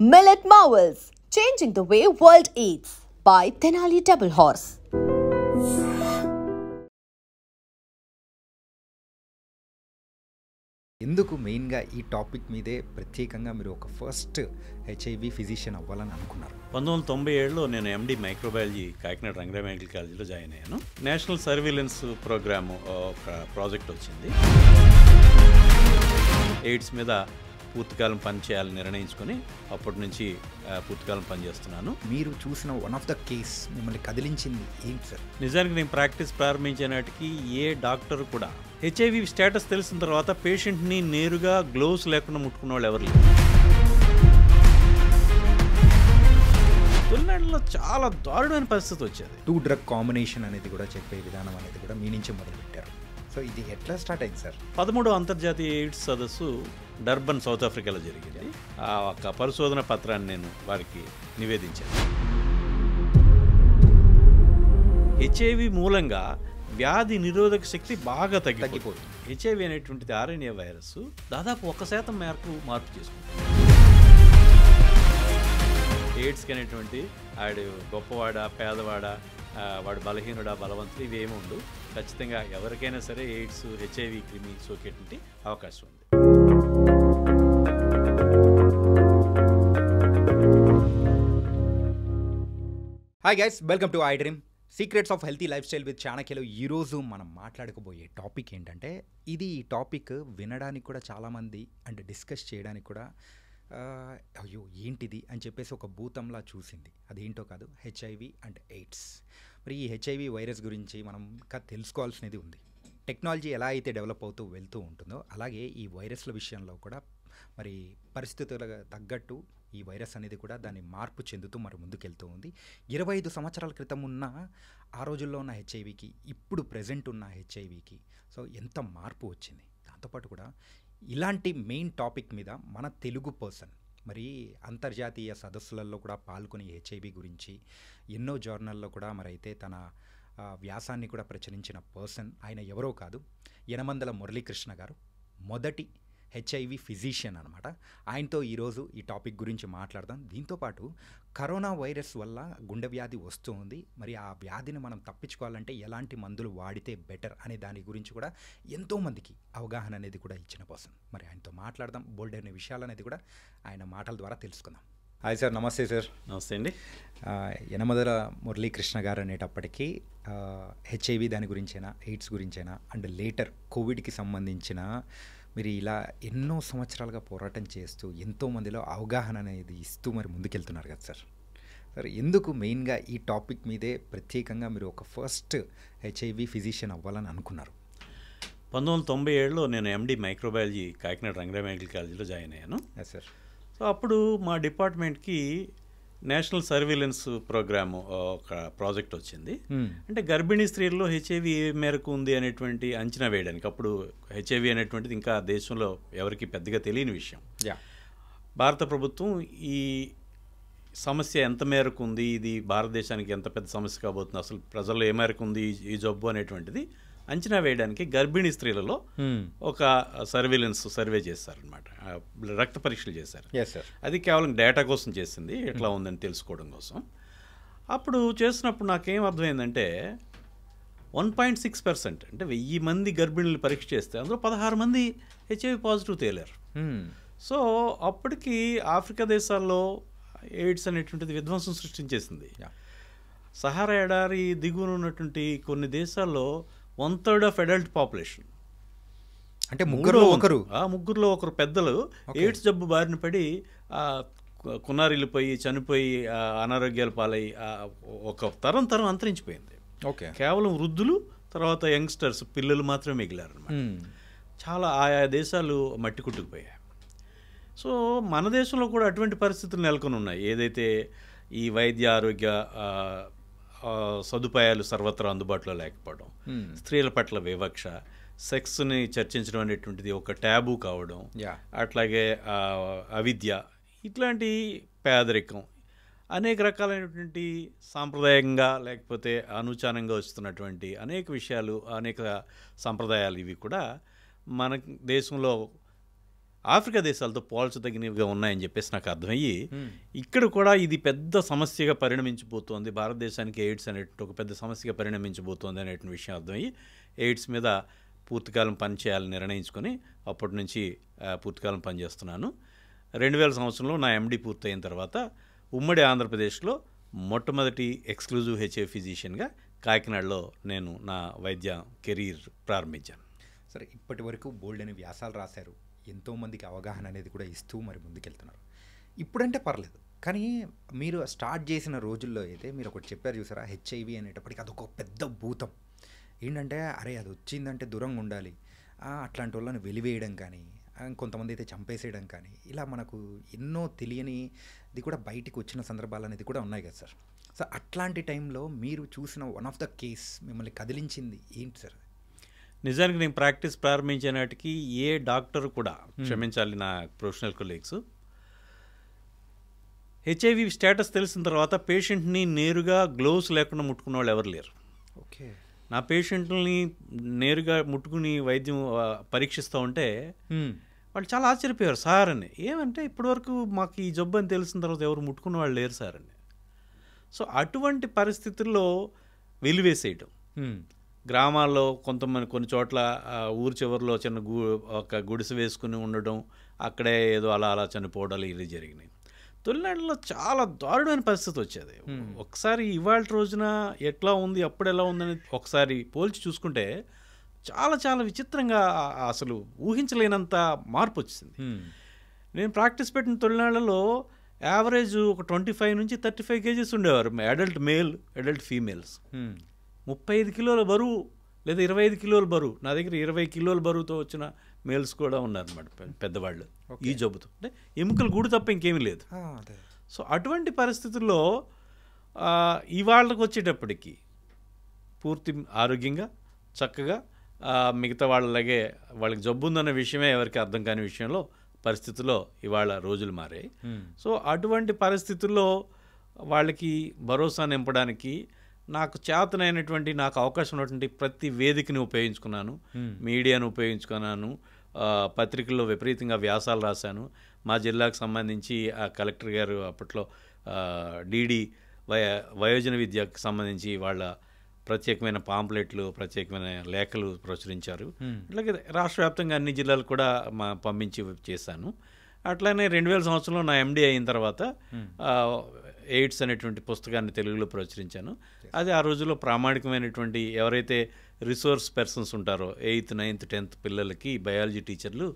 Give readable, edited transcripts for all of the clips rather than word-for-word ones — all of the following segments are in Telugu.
Millet Marvels, changing the way world eats by Tenali Double Horse. ఎందుకు మెయిన్గా ఈ టాపిక్ మీదే ప్రత్యేకంగా మీరు ఒక ఫస్ట్ హెచ్ఐవి ఫిజిషియన్ అవ్వాలని అనుకున్నారు? 1997లో నేను MD microbiology Kakinada Rangaraya medical కాలేజీలో జాయిన్ అయ్యాను. నేషనల్ సర్వీలెన్స్ ప్రోగ్రాము ఒక ప్రాజెక్ట్ వచ్చింది. ఎయిడ్స్ మీద పూర్తికాలం పనిచేయాలని నిర్ణయించుకొని అప్పటి నుంచి పూర్తికాలం పనిచేస్తున్నాను. మీరు చూసిన వన్ ఆఫ్ ద కేస్ మిమ్మల్ని కదిలించింది ఏంటి సార్? నిజానికి నేను ప్రాక్టీస్ ప్రారంభించే నాటికి ఏ డాక్టర్ కూడా హెచ్ఐవి స్టేటస్ తెలిసిన తర్వాత పేషెంట్ని నేరుగా గ్లోవ్స్ లేకుండా ముట్టుకున్న వాళ్ళు ఎవరు లేరు. తొలినాడులో చాలా దారుణమైన పరిస్థితి వచ్చేది. 2 డ్రగ్ కాంబినేషన్ అనేది కూడా చెప్పే విధానం అనేది కూడా మీ నుంచి మొదలుపెట్టారు. సో ఇది ఎట్లా స్టార్ట్ అయింది సార్? 13వ అంతర్జాతీయ ఎయిడ్స్ సదస్సు డర్బన్, సౌత్ ఆఫ్రికాలో జరిగింది. ఆ ఒక పరిశోధన పత్రాన్ని నేను వారికి నివేదించాను. హెచ్ఐవి మూలంగా వ్యాధి నిరోధక శక్తి బాగా తగ్గిపోతుంది. హెచ్ఐవి అనేటువంటిది ఆర్ఎన్ఏ వైరస్ దాదాపు 1% మేరకు మార్పు చేసుకుంటుంది. ఎయిడ్స్కి అనేటువంటి ఆడు గొప్పవాడా పేదవాడా, వాడు బలహీనుడా బలవంతుడు ఇవేమి ఉండవు. ఖచ్చితంగా ఎవరికైనా సరే ఎయిడ్స్ హెచ్ఐవి క్రిమి సోకేటువంటి అవకాశం ఉంది. Hi guys, welcome to I dream secrets of healthy lifestyle with చాణక్యలో. ఈరోజు మనం మాట్లాడుకోబోయే టాపిక్ ఏంటంటే, ఈ టాపిక్ వినడానికి కూడా చాలామంది అండ్ డిస్కస్ చేయడానికి కూడా అయ్యో ఏంటిది అని చెప్పేసి ఒక భూతంలా చూసింది. అదేంటో కాదు, హెచ్ఐవి అండ్ ఎయిడ్స్. మరి ఈ హెచ్ఐవి వైరస్ గురించి మనం ఇంకా తెలుసుకోవాల్సినది ఉంది. టెక్నాలజీ ఎలా అయితే డెవలప్ అవుతూ వెళ్తూ ఉంటుందో అలాగే ఈ వైరస్ల విషయంలో కూడా మరి పరిస్థితులకు తగ్గట్టు ఈ వైరస్ అనేది కూడా దాన్ని మార్పు చెందుతూ మరి ముందుకెళ్తూ ఉంది. 25 సంవత్సరాల క్రితం ఉన్న ఆ రోజుల్లో ఉన్న హెచ్ఐవికి ఇప్పుడు ప్రజెంట్ ఉన్న హెచ్ఐవికి సో ఎంత మార్పు వచ్చింది. దాంతోపాటు కూడా ఇలాంటి మెయిన్ టాపిక్ మీద మన తెలుగు పర్సన్ మరి అంతర్జాతీయ సదస్సులలో కూడా పాల్గొని హెచ్ఐవి గురించి ఎన్నో జర్నల్లో కూడా మరి అయితే తన వ్యాసాన్ని కూడా ప్రచురించిన పర్సన్ ఆయన ఎవరో కాదు, యనమందల మురళీకృష్ణ గారు, మొదటి హెచ్ఐవి ఫిజిషియన్ అనమాట. ఆయనతో ఈరోజు ఈ టాపిక్ గురించి మాట్లాడదాం. దీంతోపాటు కరోనా వైరస్ వల్ల గుండె వ్యాధి వస్తూ ఉంది. మరి ఆ వ్యాధిని మనం తప్పించుకోవాలంటే ఎలాంటి మందులు వాడితే బెటర్ అనే దాని గురించి కూడా ఎంతోమందికి అవగాహన అనేది కూడా ఇచ్చిన పర్సన్. మరి ఆయనతో మాట్లాడదాం. బోల్డ్ అనే విషయాలు అనేది కూడా ఆయన మాటల ద్వారా తెలుసుకుందాం. హాయ్ సార్, నమస్తే సార్. నమస్తే అండి. యనమదల మురళీకృష్ణ గారు అనేటప్పటికీ హెచ్ఐవి దాని గురించైనా, ఎయిడ్స్ గురించైనా అండ్ లేటర్ కోవిడ్కి సంబంధించిన మీరు ఇలా ఎన్నో సంవత్సరాలుగా పోరాటం చేస్తూ ఎంతోమందిలో అవగాహన అనేది ఇస్తూ మరి ముందుకెళ్తున్నారు కదా సార్. సార్ ఎందుకు మెయిన్గా ఈ టాపిక్ మీదే ప్రత్యేకంగా మీరు ఒక ఫస్ట్ హెచ్ఐవి ఫిజిషియన్ అవ్వాలని అనుకున్నారు? 1997లో నేను MD microbiology Kakinada Rangaraya medical కాలేజీలో జాయిన్ అయ్యాను. Yes sir. సో అప్పుడు మా డిపార్ట్మెంట్కి నేషనల్ సర్వీలెన్స్ ప్రోగ్రాము ఒక ప్రాజెక్ట్ వచ్చింది. అంటే గర్భిణీ స్త్రీల్లో హెచ్ఐవి ఏ మేరకు ఉంది అనేటువంటి అంచనా వేయడానికి. అప్పుడు హెచ్ఐవి అనేటువంటిది ఇంకా దేశంలో ఎవరికి పెద్దగా తెలియని విషయం. భారత ప్రభుత్వం ఈ సమస్య ఎంత మేరకు ఉంది, ఇది భారతదేశానికి ఎంత పెద్ద సమస్య కాబోతుంది, అసలు ప్రజల్లో ఏ మేరకు ఉంది ఈ జబ్బు అనేటువంటిది అంచనా వేయడానికి గర్భిణీ స్త్రీలలో ఒక సర్వే చేశారనమాట. రక్త పరీక్షలు చేశారు. అది కేవలం డేటా కోసం చేసింది, ఎట్లా ఉందని తెలుసుకోవడం కోసం. అప్పుడు చేసినప్పుడు నాకేం అర్థమైందంటే 1.6%, అంటే 1000 మంది గర్భిణులు పరీక్ష చేస్తే అందులో 16 మంది హెచ్ఐవి పాజిటివ్ తేలారు. సో అప్పటికి ఆఫ్రికా దేశాల్లో ఎయిడ్స్ అనేటువంటిది విధ్వంసం సృష్టించేసింది. సహారా ఎడారి దిగువన ఉన్నటువంటి కొన్ని దేశాల్లో 1/3 ఆఫ్ అడల్ట్ పాపులేషన్, అంటే ముగ్గురులో ఒకరు పెద్దలు ఎయిడ్స్ జబ్బు బారిన పడి కునారిల్లిపోయి చనిపోయి అనారోగ్యాల పాలై ఒక తరం అంతరించిపోయింది. కేవలం వృద్ధులు, తర్వాత యంగ్స్టర్స్, పిల్లలు మాత్రమే మిగిలారన్నమాట. చాలా ఆయా దేశాలు మట్టి కుట్టుకుపోయాయి. సో మన దేశంలో కూడా అటువంటి పరిస్థితులు నెలకొని ఉన్నాయి. ఏదైతే ఈ వైద్య ఆరోగ్య సదుపాయాలు సర్వత్రా అందుబాటులో లేకపోవడం, స్త్రీల పట్ల వివక్ష, సెక్స్ని చర్చించడం అనేటువంటిది ఒక ట్యాబూ కావడం, అట్లాగే అవిద్య, ఇట్లాంటి పేదరికం, అనేక రకాలైనటువంటి సాంప్రదాయంగా లేకపోతే అనుచానంగా వస్తున్నటువంటి అనేక విషయాలు, అనేక సంప్రదాయాలు ఇవి కూడా మన దేశంలో ఆఫ్రికా దేశాలతో పోల్చదగినవిగా ఉన్నాయని చెప్పేసి నాకు అర్థమయ్యి ఇక్కడ కూడా ఇది పెద్ద సమస్యగా పరిణమించిపోతుంది, భారతదేశానికి ఎయిడ్స్ అనేటువంటి ఒక పెద్ద సమస్యగా పరిణమించబోతోంది అనేటువంటి విషయం అర్థమయ్యి ఎయిడ్స్ మీద పూర్తికాలం పనిచేయాలని నిర్ణయించుకొని అప్పటి నుంచి పూర్తికాలం పనిచేస్తున్నాను. 2000 సంవత్సరంలో నా ఎండి పూర్తయిన తర్వాత ఉమ్మడి ఆంధ్రప్రదేశ్లో మొట్టమొదటి ఎక్స్క్లూజివ్ హెచ్ఐవి ఫిజిషియన్గా కాకినాడలో నేను నా వైద్య కెరీర్ ప్రారంభించాను. సరే, ఇప్పటి వరకు బోల్డ్ అని వ్యాసాలు రాశారు, ఎంతోమందికి అవగాహన అనేది కూడా ఇస్తూ మరి ముందుకెళ్తున్నారు. ఇప్పుడంటే పర్లేదు, కానీ మీరు స్టార్ట్ చేసిన రోజుల్లో అయితే మీరు ఒకటి చెప్పారు చూసారా, హెచ్ఐవి అనేటప్పటికి అదొక పెద్ద భూతం. ఏంటంటే అరే అది వచ్చిందంటే దూరంగా ఉండాలి, అట్లాంటి వాళ్ళని వెలివేయడం కానీ, కొంతమంది అయితే చంపేసేయడం కానీ, ఇలా మనకు ఎన్నో తెలియనిది కూడా బయటికి వచ్చిన సందర్భాలు అనేది కూడా ఉన్నాయి కదా సార్. సో అట్లాంటి టైంలో మీరు చూసిన వన్ ఆఫ్ ద కేస్ మిమ్మల్ని కదిలించింది ఏంటి సార్? నిజానికి నేను ప్రాక్టీస్ ప్రారంభించే నాటికి ఏ డాక్టర్ కూడా, క్షమించాలి నా ప్రొఫెషనల్ కొలీగ్స్, హెచ్ఐవి స్టేటస్ తెలిసిన తర్వాత పేషెంట్ని నేరుగా గ్లోవ్స్ లేకుండా ముట్టుకున్న వాళ్ళు ఎవరు లేరు. ఓకే. నా పేషెంట్ని నేరుగా ముట్టుకుని వైద్యం పరీక్షిస్తూ ఉంటే వాళ్ళు చాలా ఆశ్చర్యపోయారు సార్ అని. ఏమంటే ఇప్పటివరకు మాకు ఈ జబ్బు అని తెలిసిన తర్వాత ఎవరు ముట్టుకున్న వాళ్ళు లేరు సార్ అని. సో అటువంటి పరిస్థితుల్లో వెలివేసేయటం, గ్రామాల్లో కొన్ని చోట్ల ఊరి చివరిలో చిన్న ఒక గుడిసె వేసుకుని ఉండడం, అక్కడే ఏదో అలా చనిపోవడాలు ఇది జరిగినాయి. తొలినాడులో చాలా దారుణమైన పరిస్థితి వచ్చేది. ఒకసారి ఇవాళ రోజున ఎట్లా ఉంది అప్పుడు ఎలా ఉందని ఒకసారి పోల్చి చూసుకుంటే చాలా చాలా విచిత్రంగా, అసలు ఊహించలేనంత మార్పు వచ్చింది. నేను ప్రాక్టీస్ పెట్టిన తొలినాళ్లలో యావరేజ్ ఒక 25 నుంచి 35 కేజీస్ ఉండేవారు, అడల్ట్ మేల్, అడల్ట్ ఫీమేల్స్. 35 కిలోల బరువు లేదా 25 కిలోల బరువు, నా దగ్గర 20 కిలోల బరువుతో వచ్చిన మేల్స్ కూడా ఉన్నారన్నమాట, పెద్దవాళ్ళు ఈ జబ్బుతో. అంటే ఎముకలు గూడు తప్ప ఇంకేమీ లేదు. సో అటువంటి పరిస్థితుల్లో ఇవాళకి వచ్చేటప్పటికి పూర్తి ఆరోగ్యంగా చక్కగా మిగతా వాళ్ళలాగే వాళ్ళకి జబ్బు ఉందన్న విషయమే ఎవరికి అర్థం కాని విషయంలో పరిస్థితుల్లో ఇవాళ రోజులు మారాయి. సో అటువంటి పరిస్థితుల్లో వాళ్ళకి భరోసా నింపడానికి నాకు చేతనైనటువంటి, నాకు అవకాశం ఉన్నటువంటి ప్రతి వేదికని ఉపయోగించుకున్నాను, మీడియాను ఉపయోగించుకున్నాను, పత్రికల్లో విపరీతంగా వ్యాసాలు రాశాను. మా జిల్లాకు సంబంధించి ఆ కలెక్టర్ గారు అప్పట్లో డిడి వయోజన విద్యకు సంబంధించి వాళ్ళ ప్రత్యేకమైన పాంప్లెట్లు, ప్రత్యేకమైన లేఖలు ప్రచురించారు. అట్లాగే రాష్ట్ర వ్యాప్తంగా అన్ని జిల్లాలు కూడా పంపించి చేశాను. అట్లానే 2000 సంవత్సరంలో నా ఎండి అయిన తర్వాత ఎయిడ్స్ అనేటువంటి పుస్తకాన్ని తెలుగులో ప్రచురించాను. అది ఆ రోజుల్లో ప్రామాణికమైనటువంటి, ఎవరైతే రిసోర్స్ పర్సన్స్ ఉంటారో 8th, 9th, 10th పిల్లలకి బయాలజీ టీచర్లు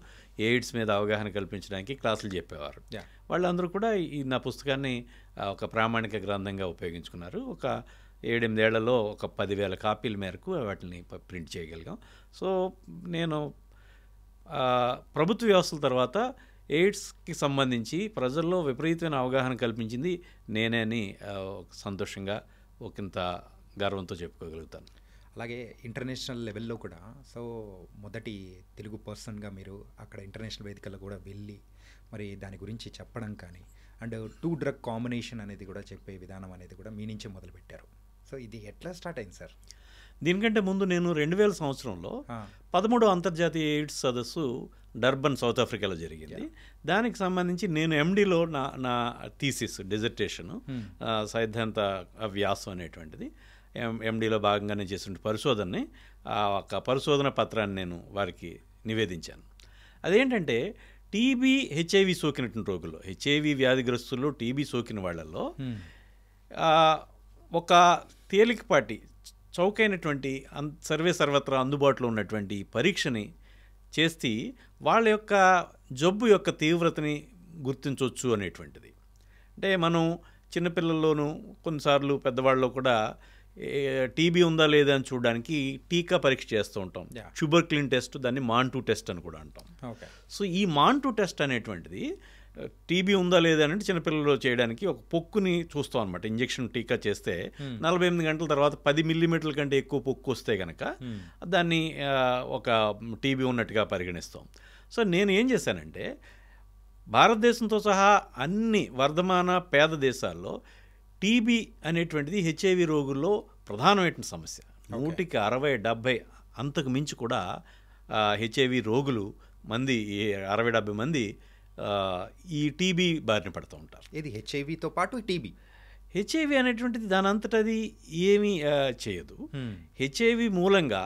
ఎయిడ్స్ మీద అవగాహన కల్పించడానికి క్లాసులు చెప్పేవారు. వాళ్ళందరూ కూడా ఈ నా పుస్తకాన్ని ఒక ప్రామాణిక గ్రంథంగా ఉపయోగించుకున్నారు. ఒక 7-8 ఏళ్లలో ఒక 10,000 కాపీల మేరకు వాటిని ప్రింట్ చేయగలిగాం. సో నేను ప్రభుత్వ వ్యవస్థల తర్వాత ఎయిడ్స్కి సంబంధించి ప్రజల్లో విపరీతమైన అవగాహన కల్పించింది నేనే అని సంతోషంగా ఒకంత గర్వంతో చెప్పుకోగలుగుతాను. అలాగే ఇంటర్నేషనల్ లెవెల్లో కూడా, సో మొదటి తెలుగు పర్సన్గా మీరు అక్కడ ఇంటర్నేషనల్ వేదికల్లో కూడా వెళ్ళి మరి దాని గురించి చెప్పడం కానీ, అండ్ 2 డ్రగ్ కాంబినేషన్ అనేది కూడా చెప్పే విధానం అనేది కూడా మీ నుంచే మొదలుపెట్టారు. సో ఇది ఎట్లా స్టార్ట్ అయింది సార్? దీనికంటే ముందు నేను 2000 సంవత్సరంలో 13వ అంతర్జాతీయ ఎయిడ్స్ సదస్సు డర్బన్, సౌత్ ఆఫ్రికాలో జరిగింది. దానికి సంబంధించి నేను ఎండిలో నా థీసిస్, డిజర్టేషను, సైద్ధాంత వ్యాసం అనేటువంటిది ఎండిలో భాగంగానే చేసిన పరిశోధనని, ఒక పరిశోధన పత్రాన్ని నేను వారికి నివేదించాను. అదేంటంటే టీబీ, హెచ్ఐవి సోకినటువంటి రోగుల్లో, హెచ్ఐవి వ్యాధిగ్రస్తుల్లో టీబీ సోకిన వాళ్ళల్లో ఒక తేలికపాటి చౌకైనటువంటి సర్వత్రా అందుబాటులో ఉన్నటువంటి పరీక్షని చేసి వాళ్ళ యొక్క జబ్బు యొక్క తీవ్రతని గుర్తించవచ్చు అనేటువంటిది. అంటే మనం చిన్నపిల్లల్లోనూ కొన్నిసార్లు పెద్దవాళ్ళలో కూడా టీబీ ఉందా లేదా అని చూడడానికి టీకా పరీక్ష చేస్తూ ఉంటాం. ట్యూబర్క్లిన్ టెస్ట్, దాన్ని MON2 టెస్ట్ అని కూడా అంటాం. సో ఈ MON2 టెస్ట్ అనేటువంటిది టీబీ ఉందా లేదా అంటే చిన్నపిల్లల్లో చేయడానికి ఒక పొక్కుని చూస్తాం అనమాట. ఇంజెక్షన్ టీకా చేస్తే 48 గంటల తర్వాత 10 మిల్లీమీటర్ల కంటే ఎక్కువ పొక్కు వస్తే కనుక దాన్ని ఒక టీబీ ఉన్నట్టుగా పరిగణిస్తాం. సో నేను ఏం చేశానంటే భారతదేశంతో సహా అన్ని వర్ధమాన పేద దేశాల్లో టీబీ అనేటువంటిది హెచ్ఐవి రోగుల్లో ప్రధానమైన సమస్య. 100కి 60-70 అంతకు మించి కూడా హెచ్ఐవి రోగులు మంది 60-70 మంది ఈ టీబీ బారిన పడుతూ ఉంటారు. ఇది హెచ్ఐవితో పాటు టీబీ. హెచ్ఐవి అనేటువంటిది దాని అంతటది ఏమీ చేయదు. హెచ్ఐవి మూలంగా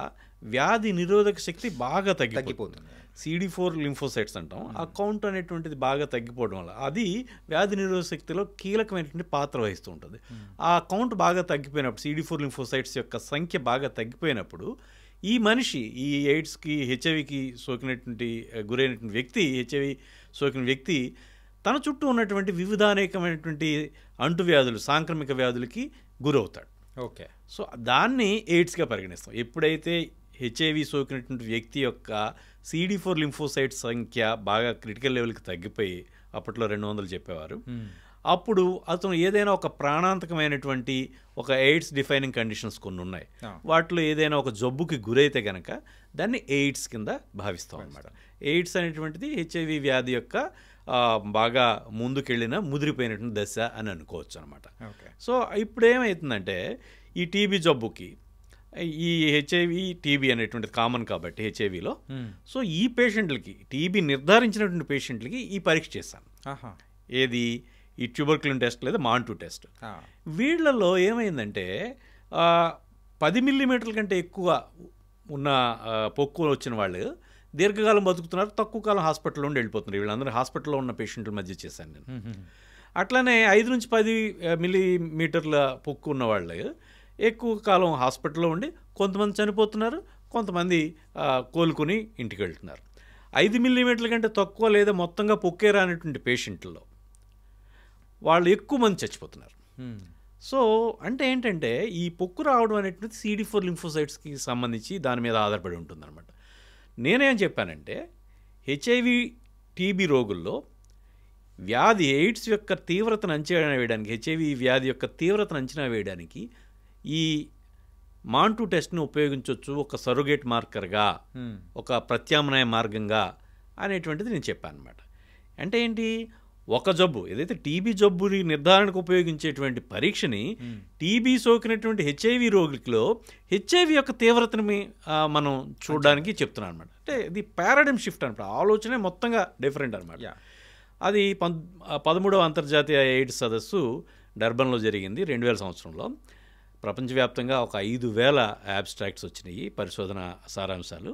వ్యాధి నిరోధక శక్తి బాగా తగ్గిపోతుంది. CD4 లింఫోసైట్స్ అంటాం. ఆ కౌంట్ అనేటువంటిది బాగా తగ్గిపోవడం వల్ల అది వ్యాధి నిరోధక శక్తిలో కీలకమైనటువంటి పాత్ర వహిస్తూ ఉంటుంది. ఆ కౌంట్ బాగా తగ్గిపోయినప్పుడు, CD4 లింఫోసైట్స్ యొక్క సంఖ్య బాగా తగ్గిపోయినప్పుడు ఈ మనిషి, ఈ ఎయిడ్స్కి హెచ్ఐవికి సోకినటువంటి గురైనటువంటి వ్యక్తి, హెచ్ఐవి సోకిన వ్యక్తి తన చుట్టూ ఉన్నటువంటి వివిధ అనేకమైనటువంటి అంటువ్యాధులు, సాంక్రమిక వ్యాధులకి గురవుతాడు. ఓకే. సో దాన్ని ఎయిడ్స్గా పరిగణిస్తాం. ఎప్పుడైతే హెచ్ఐవి సోకినటువంటి వ్యక్తి యొక్క CD4 లింఫోసైట్ సంఖ్య బాగా క్రిటికల్ లెవెల్కి తగ్గిపోయి, అప్పట్లో 200 చెప్పేవారు, అప్పుడు అతను ఏదైనా ఒక ప్రాణాంతకమైనటువంటి ఒక ఎయిడ్స్ డిఫైనింగ్ కండిషన్స్ కొన్ని ఉన్నాయి. వాటిలో ఏదైనా ఒక జబ్బుకి గురైతే కనుక దాన్ని ఎయిడ్స్ కింద భావిస్తాం అన్నమాట. ఎయిడ్స్ అనేటువంటిది హెచ్ఐవి వ్యాధి యొక్క బాగా ముందుకెళ్ళిన ముదిరిపోయినటువంటి దశ అని అనుకోవచ్చు అనమాట. సో ఇప్పుడు ఏమవుతుందంటే ఈ టీబీ జబ్బుకి, ఈ హెచ్ఐవి టీబీ అనేటువంటిది కామన్ కాబట్టి హెచ్ఐవిలో, సో ఈ పేషెంట్లకి, టీబీ నిర్ధారించినటువంటి పేషెంట్లకి ఈ పరీక్ష చేశాను. ఏది? ఈ ట్యూబర్క్యులిన్ టెస్ట్ లేదా మాంటూ టెస్ట్. వీళ్ళలో ఏమైందంటే 10 మిల్లీమీటర్ల కంటే ఎక్కువ ఉన్న పొక్కు వచ్చిన వాళ్ళు దీర్ఘకాలం బతుకుతున్నారు, తక్కువ కాలం హాస్పిటల్లో ఉండి వెళ్ళిపోతున్నారు. వీళ్ళందరూ హాస్పిటల్లో ఉన్న పేషెంట్ల మధ్య చేశాను నేను. అట్లానే 5 నుంచి 10 మిల్లీమీటర్ల పొక్కు ఉన్న వాళ్ళు ఎక్కువ కాలం హాస్పిటల్లో ఉండి కొంతమంది చనిపోతున్నారు, కొంతమంది కోలుకుని ఇంటికి వెళ్తున్నారు. 5 మిల్లీమీటర్ల కంటే తక్కువ లేదా మొత్తంగా పొక్కే రానటువంటి పేషెంట్లలో వాళ్ళు ఎక్కువ మంది చచ్చిపోతున్నారు. సో అంటే ఏంటంటే ఈ పొక్కు రావడం అనేటువంటిది CD4 లింఫోసైట్స్కి సంబంధించి దాని మీద ఆధారపడి ఉంటుందన్నమాట. నేనేం చెప్పానంటే హెచ్ఐవి టీబీ రోగుల్లో వ్యాధి ఎయిడ్స్ యొక్క తీవ్రతను అంచనా వేయడానికి, హెచ్ఐవి వ్యాధి యొక్క తీవ్రతను అంచనా వేయడానికి ఈ మాంటూ టెస్ట్ను ఉపయోగించవచ్చు ఒక సరోగేట్ మార్కర్గా, ఒక ప్రత్యామ్నాయ మార్గంగా అనేటువంటిది నేను చెప్పాను అనమాట. అంటే ఏంటి? ఒక జబ్బు ఏదైతే టీబీ జబ్బుని నిర్ధారణకు ఉపయోగించేటువంటి పరీక్షని టీబీ సోకినటువంటి హెచ్ఐవి రోగుల్లో హెచ్ఐవి యొక్క తీవ్రతని మనం చూడడానికి చెప్తున్నాను అనమాట. అంటే ఇది పారాడిమ్ షిఫ్ట్ అనమాట. ఆలోచనే మొత్తంగా డిఫరెంట్ అనమాట. అది 13వ అంతర్జాతీయ ఎయిడ్స్ సదస్సు డర్బన్లో జరిగింది 2000 సంవత్సరంలో. ప్రపంచవ్యాప్తంగా ఒక 5000 యాబ్స్ట్రాక్ట్స్ వచ్చినాయి, పరిశోధన సారాంశాలు.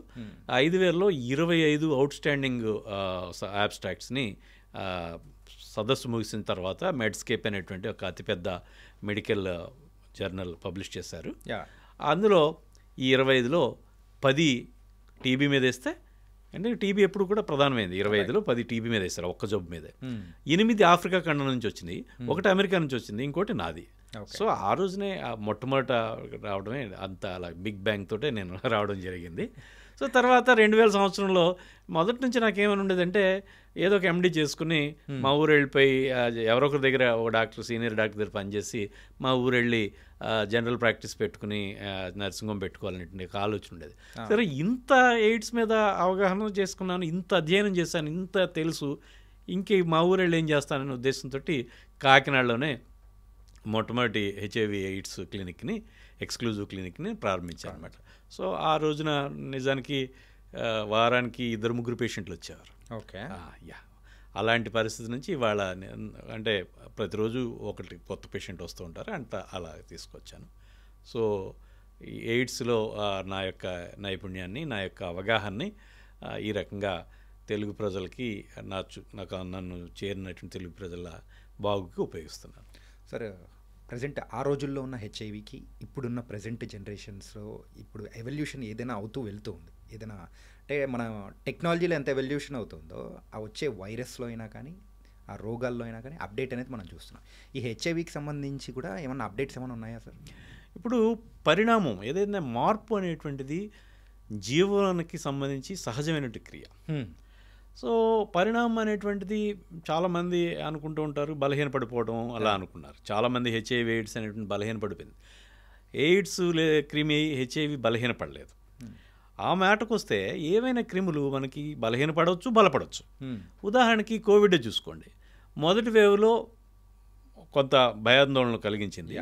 ఆ 5000లో 25 అవుట్ స్టాండింగ్ యాబ్స్ట్రాక్ట్స్ని సదస్సు ముగిసిన తర్వాత మెడ్స్కేప్ అనేటువంటి ఒక అతిపెద్ద మెడికల్ జర్నల్ పబ్లిష్ చేశారు. అందులో ఈ 25లో 10 టీబీ మీద వేస్తే, అంటే టీబీ ఎప్పుడు కూడా ప్రధానమైంది, 25లో 10 టీబీ మీద వేస్తారు ఒక్క జబ్బు మీదే. 8 ఆఫ్రికా ఖండం నుంచి వచ్చినాయి, 1 అమెరికా నుంచి వచ్చింది, ఇంకోటి నాది. సో ఆ రోజునే మొట్టమొదట రావడమే అంత అలా బిగ్ బ్యాంగ్ తోటే నేను రావడం జరిగింది. సో తర్వాత 2000 సంవత్సరంలో మొదటి నుంచి నాకేమని ఉండేదంటే ఏదో ఒక ఎండి చేసుకుని మా ఊరు వెళ్ళిపోయి ఎవరొకరి దగ్గర ఒక డాక్టర్, సీనియర్ డాక్టర్ దగ్గర పనిచేసి మా ఊరు వెళ్ళి జనరల్ ప్రాక్టీస్ పెట్టుకుని నర్సింగ్ హోమ్ పెట్టుకోవాలనేటువంటి ఒక ఆలోచన ఉండేది. సరే ఇంత ఎయిడ్స్ మీద అవగాహన చేసుకున్నాను, ఇంత అధ్యయనం చేశాను, ఇంత తెలుసు, ఇంకే మా ఊరు వెళ్ళి ఏం చేస్తాననే ఉద్దేశంతో కాకినాడలోనే మొట్టమొదటి హెచ్ఐవి ఎయిడ్స్ క్లినిక్ని, ఎక్స్క్లూజివ్ క్లినిక్ని ప్రారంభించాను అనమాట. సో ఆ రోజున నిజానికి వారానికి 2-3 పేషెంట్లు వచ్చేవారు. ఓకే. అలాంటి పరిస్థితి నుంచి ఇవాళ అంటే ప్రతిరోజు ఒకటి కొత్త పేషెంట్ వస్తూ ఉంటారు, అంత అలా తీసుకొచ్చాను. సో ఈ ఎయిడ్స్లో నా యొక్క నైపుణ్యాన్ని, నా యొక్క అవగాహనని ఈ రకంగా తెలుగు ప్రజలకి నన్ను చేరినటువంటి తెలుగు ప్రజల బాగుకి ఉపయోగిస్తున్నాను. సరే, ప్రజెంట్ ఆ రోజుల్లో ఉన్న హెచ్ఐవికి ఇప్పుడున్న ప్రజెంట్ జనరేషన్స్లో ఇప్పుడు ఎవల్యూషన్ ఏదైనా అవుతూ వెళ్తూ ఉంది. ఏదైనా అంటే మన టెక్నాలజీలో ఎంత ఎవల్యూషన్ అవుతుందో ఆ వచ్చే వైరస్లో అయినా కానీ, ఆ రోగాల్లో అయినా కానీ అప్డేట్ అనేది మనం చూస్తున్నాం. ఈ హెచ్ఐవికి సంబంధించి కూడా ఏమన్నా అప్డేట్స్ ఏమైనా ఉన్నాయా సార్? ఇప్పుడు పరిణామం ఏదైనా మార్పు అనేటువంటిది జీవనానికి సంబంధించి సహజమైనటువంటి క్రియ. సో పరిణామం అనేటువంటిది చాలామంది అనుకుంటూ ఉంటారు బలహీనపడిపోవడం అలా అనుకున్నారు. చాలామంది హెచ్ఐవి ఎయిడ్స్ అనేటువంటి బలహీనపడిపోయింది. ఎయిడ్స్ క్రిమి హెచ్ఐవి బలహీనపడలేదు. ఆ మాటకు వస్తే ఏవైనా క్రిములు మనకి బలహీనపడవచ్చు, బలపడవచ్చు. ఉదాహరణకి కోవిడ్ చూసుకోండి. మొదటి వేవ్లో కొంత భయాందోళన కలిగించింది.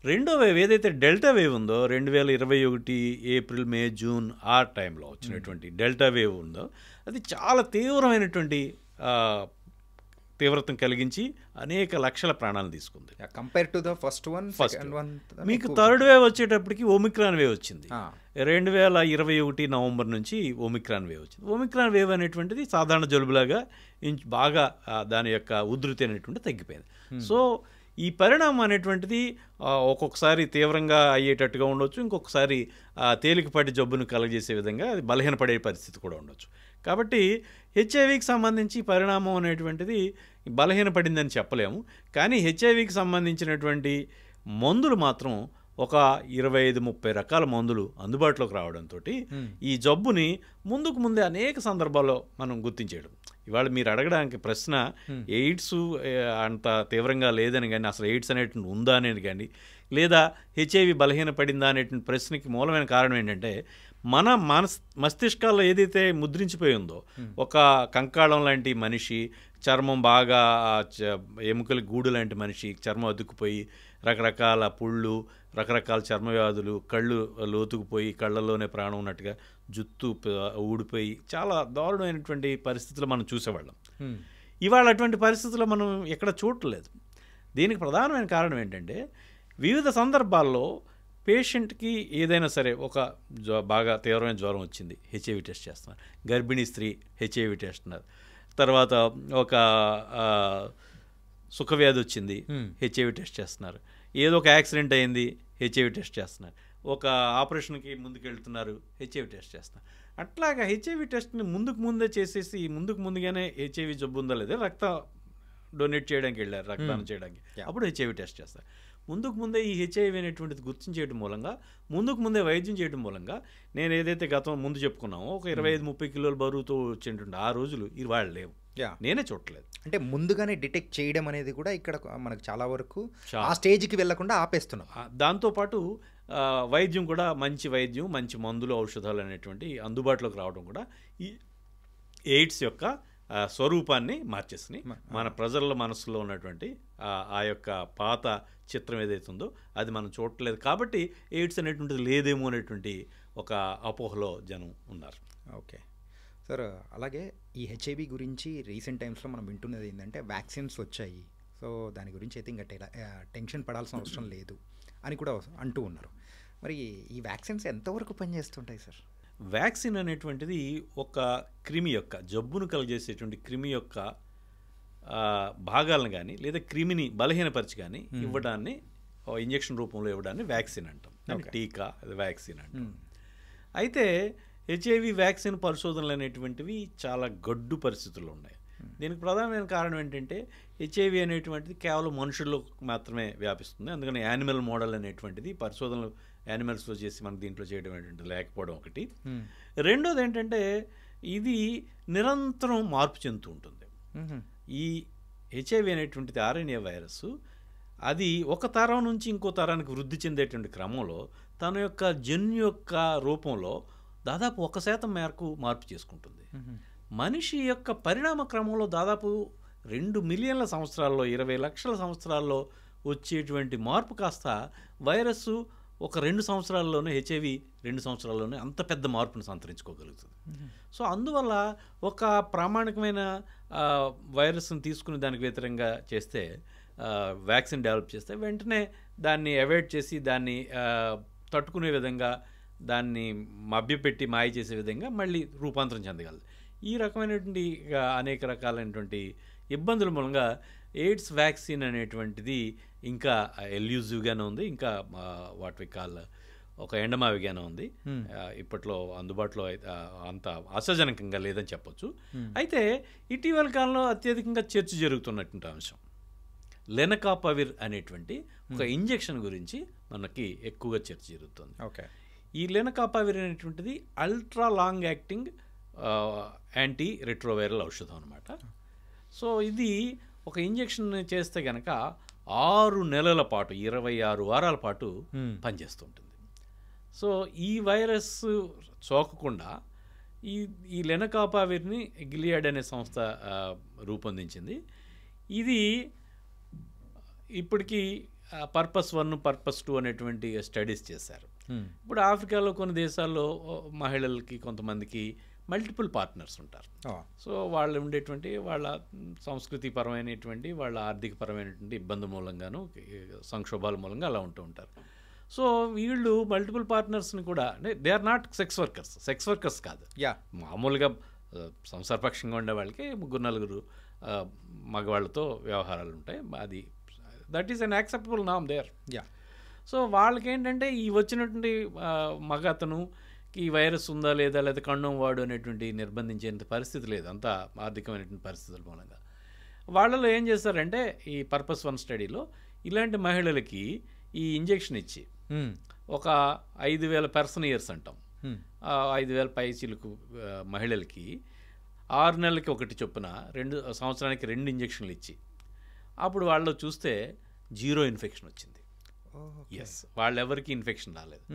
రెండో వేవ్ ఏదైతే డెల్టా వేవ్ ఉందో 2021 ఏప్రిల్, మే, జూన్ ఆ టైంలో వచ్చినటువంటి డెల్టా వేవ్ ఉందో అది చాలా తీవ్రమైనటువంటి తీవ్రతం కలిగించి అనేక లక్షల ప్రాణాలు తీసుకుంది. Compare to the first one. మీకు థర్డ్ వేవ్ వచ్చేటప్పటికి ఒమిక్రాన్ వేవ్ వచ్చింది. 2021 నవంబర్ నుంచి ఒమిక్రాన్ వేవ్ వచ్చింది. ఒమిక్రాన్ వేవ్ అనేటువంటిది సాధారణ జలుబులాగా బాగా దాని యొక్క ఉధృతి అనేటువంటి తగ్గిపోయింది. సో ఈ పరిణామం అనేటువంటిది ఒక్కొక్కసారి తీవ్రంగా అయ్యేటట్టుగా ఉండొచ్చు, ఇంకొకసారి తేలికపాటి జబ్బును కలగజేసే విధంగా అది బలహీనపడే పరిస్థితి కూడా ఉండొచ్చు. కాబట్టి హెచ్ఐవికి సంబంధించి పరిణామం అనేటువంటిది బలహీనపడిందని చెప్పలేము. కానీ హెచ్ఐవికి సంబంధించినటువంటి మందులు మాత్రం ఒక 25-30 రకాల మందులు అందుబాటులోకి రావడంతో ఈ జబ్బుని ముందుకు ముందే అనేక సందర్భాల్లో మనం గుర్తించేయడం. ఇవాళ మీరు అడగడానికి ప్రశ్న ఎయిడ్స్ అంత తీవ్రంగా లేదని కానీ, అసలు ఎయిడ్స్ అనేటువంటి ఉందా అనేది కానీ, లేదా హెచ్ఐవి బలహీనపడిందా అనేటువంటి ప్రశ్నకి మూలమైన కారణం ఏంటంటే మన మస్తిష్కాల్లో ఏదైతే ముద్రించిపోయి ఉందో, ఒక కంకాళం లాంటి మనిషి, చర్మం బాగా ఎముకల గూడు లాంటి మనిషి, చర్మం అతుక్కుపోయి రకరకాల పుళ్ళు, రకరకాల చర్మ వ్యాధులు, కళ్ళు లోతుకుపోయి కళ్ళల్లోనే ప్రాణం ఉన్నట్టుగా జుత్తు ఊడిపోయి చాలా దారుణమైనటువంటి పరిస్థితులు మనం చూసేవాళ్ళం. ఇవాళ అటువంటి పరిస్థితులు మనం ఎక్కడ చూడలేదు. దీనికి ప్రధానమైన కారణం ఏంటంటే వివిధ సందర్భాల్లో పేషెంట్కి ఏదైనా సరే ఒక బాగా తీవ్రమైన జ్వరం వచ్చింది, హెచ్ఐవి టెస్ట్ చేస్తున్నారు. గర్భిణీ స్త్రీ హెచ్ఐవి టెస్ట్ చేస్తున్నారు. తర్వాత ఒక సుఖవ్యాధి వచ్చింది, హెచ్ఐవి టెస్ట్ చేస్తున్నారు. ఏదో ఒక యాక్సిడెంట్ అయింది, హెచ్ఐవి టెస్ట్ చేస్తున్నారు. ఒక ఆపరేషన్కి ముందుకెళ్తున్నారు, హెచ్ఐవి టెస్ట్ చేస్తున్నారు. అట్లాగా హెచ్ఐవి టెస్ట్ని ముందే చేసేసి ముందుగానే హెచ్ఐవి జబ్బు ఉందా లేదా రక్తం డొనేట్ చేయడానికి వెళ్ళారు, రక్తదానం చేయడానికి, అప్పుడు హెచ్ఐవి టెస్ట్ చేస్తారు. ముందే ఈ హెచ్ఐవి అనేటువంటిది గుర్తించేయడం మూలంగా, ముందే వైద్యం చేయడం మూలంగా, నేను ఏదైతే ముందు చెప్పుకున్నామో ఒక 25-30 కిలోల బరువుతో వచ్చేటువంటి ఆ రోజులు ఇవాళ లేవు. నేనే చూడలేదు. అంటే ముందుగానే డిటెక్ట్ చేయడం అనేది కూడా ఇక్కడ మనకు చాలా వరకు ఆ స్టేజ్కి వెళ్లకుండా ఆపేస్తున్నాం. దాంతోపాటు వైద్యం కూడా మంచి వైద్యం, మంచి మందులు, ఔషధాలు అనేటువంటి అందుబాటులోకి రావడం కూడా ఈ ఎయిడ్స్ యొక్క స్వరూపాన్ని మార్చేసినాయి. మన ప్రజల మనసులో ఉన్నటువంటి ఆ యొక్క పాత చిత్రం ఏదైతే ఉందో అది మనం చూడట్లేదు. కాబట్టి ఎయిడ్స్ అనేటువంటిది లేదేమో అనేటువంటి ఒక అపోహలో జనం ఉన్నారు. ఓకే సార్, అలాగే ఈ హెచ్ఐవి గురించి రీసెంట్ టైమ్స్లో మనం వింటున్నది ఏంటంటే వ్యాక్సిన్స్ వచ్చాయి, సో దాని గురించి అయితే ఇంకా టెన్షన్ పడాల్సిన అవసరం లేదు అని కూడా అంటూ ఉన్నారు. మరి ఈ వ్యాక్సిన్స్ ఎంతవరకు పనిచేస్తుంటాయి సార్? వ్యాక్సిన్ అనేటువంటిది ఒక క్రిమి యొక్క జబ్బును కలుగజేసేటువంటి క్రిమి యొక్క భాగాలను కానీ లేదా క్రిమిని బలహీనపరిచి కానీ ఇవ్వడాన్ని ఇంజెక్షన్ రూపంలో ఇవ్వడాన్ని వ్యాక్సిన్ అంటాం. టీకా వ్యాక్సిన్ అంటాం. అయితే హెచ్ఐవి వ్యాక్సిన్ పరిశోధనలు అనేటువంటివి చాలా గడ్డు పరిస్థితుల్లో ఉన్నాయి. దీనికి ప్రధానమైన కారణం ఏంటంటే హెచ్ఐవి అనేటువంటిది కేవలం మనుషుల్లో మాత్రమే వ్యాపిస్తుంది. అందుకని యానిమల్ మోడల్ అనేటువంటిది పరిశోధనలు యానిమల్స్లో చేసి మనకు దీంట్లో చేయడం ఏంటంటే లేకపోవడం ఒకటి. రెండోది ఏంటంటే ఇది నిరంతరం మార్పు చెందుతూ ఉంటుంది. ఈ హెచ్ఐవి అనేటువంటిది ఆర్ఎన్ఏ వైరస్, అది ఒక తరం నుంచి ఇంకో తరానికి వృద్ధి చెందేటువంటి క్రమంలో తన యొక్క జన్యు యొక్క రూపంలో దాదాపు 1% మేరకు మార్పు చేసుకుంటుంది. మనిషి యొక్క పరిణామ క్రమంలో దాదాపు 2 మిలియన్ల సంవత్సరాల్లో 20 లక్షల సంవత్సరాల్లో వచ్చేటువంటి మార్పు కాస్త వైరస్సు ఒక 2 సంవత్సరాల్లోనే, హెచ్ఐవి 2 సంవత్సరాల్లోనే అంత పెద్ద మార్పును సంతరించుకోగలుగుతుంది. సో అందువల్ల ఒక ప్రామాణికమైన వైరస్ని తీసుకుని దానికి వ్యతిరేకంగా చేస్తే, వ్యాక్సిన్ డెవలప్ చేస్తే వెంటనే దాన్ని అవాయిడ్ చేసి దాన్ని తట్టుకునే విధంగా, దాన్ని మభ్యపెట్టి మాయ చేసే విధంగా మళ్ళీ రూపాంతరం చెందగలదు. ఈ రకమైనటువంటి అనేక రకాలైనటువంటి ఇబ్బందుల మూలంగా ఎయిడ్స్ వ్యాక్సిన్ అనేటువంటిది ఇంకా ఎల్యూజివ్గానే ఉంది, ఇంకా వాటి కాల్ ఒక ఎండమావిగానే ఉంది. ఇప్పట్లో అందుబాటులో అంత ఆశాజనకంగా లేదని చెప్పొచ్చు. అయితే ఇటీవల కాలంలో అత్యధికంగా చర్చ జరుగుతున్నటువంటి అంశం లెనకాపవిర్ అనేటువంటి ఒక ఇంజెక్షన్ గురించి మనకి ఎక్కువగా చర్చ జరుగుతుంది. ఓకే, ఈ లెనకాపవిర్ అనేటువంటిది ultra long acting anti retroviral ఔషధం అనమాట. సో ఇది ఒక ఇంజెక్షన్ చేస్తే కనుక 6 నెలల పాటు 26 వారాల పాటు పనిచేస్తుంటుంది. సో ఈ వైరస్ సోకకుండా ఈ లెనకాపవిర్ని గిలియాడ్ అనే సంస్థ రూపొందించింది. ఇది ఇప్పటికీ పర్పస్ 1, పర్పస్ 2 అనేటువంటి స్టడీస్ చేశారు. ఇప్పుడు ఆఫ్రికాలో కొన్ని దేశాల్లో మహిళలకి కొంతమందికి మల్టిపుల్ పార్ట్నర్స్ ఉంటారు. సో వాళ్ళు ఉండేటువంటి వాళ్ళ సంస్కృతిపరమైనటువంటి వాళ్ళ ఆర్థికపరమైనటువంటి ఇబ్బంది మూలంగాను సంక్షోభాల మూలంగా అలా ఉంటూ ఉంటారు. సో వీళ్ళు మల్టిపుల్ పార్ట్నర్స్ని కూడా అంటే they are not sex workers కాదు. మామూలుగా సంసారపక్షంగా ఉండే వాళ్ళకి 3-4 మగవాళ్ళతో వ్యవహారాలు ఉంటాయి. అది దట్ ఈస్ అన్ యాక్సెప్టబుల్ నామ్ దేర్. సో వాళ్ళకి ఏంటంటే ఈ వచ్చినటువంటి మగ అతనుకి వైరస్ ఉందా లేదా కండోమ్ వాడు అనేటువంటి నిర్బంధించేంత పరిస్థితి లేదు, అంత ఆర్థికమైనటువంటి పరిస్థితుల మూలంగా. వాళ్ళలో ఏం చేస్తారంటే ఈ పర్పస్ 1 స్టడీలో ఇలాంటి మహిళలకి ఈ ఇంజెక్షన్ ఇచ్చి ఒక 5,000 పర్సన్ ఇయర్స్ అంటాం, 5,000 పైచీలకు మహిళలకి 6 నెలలకి ఒకటి చొప్పున 2 సంవత్సరానికి 2 ఇంజెక్షన్లు ఇచ్చి అప్పుడు వాళ్ళు చూస్తే 0 ఇన్ఫెక్షన్ వచ్చింది. ఎస్, వాళ్ళెవరికి ఇన్ఫెక్షన్ రాలేదు.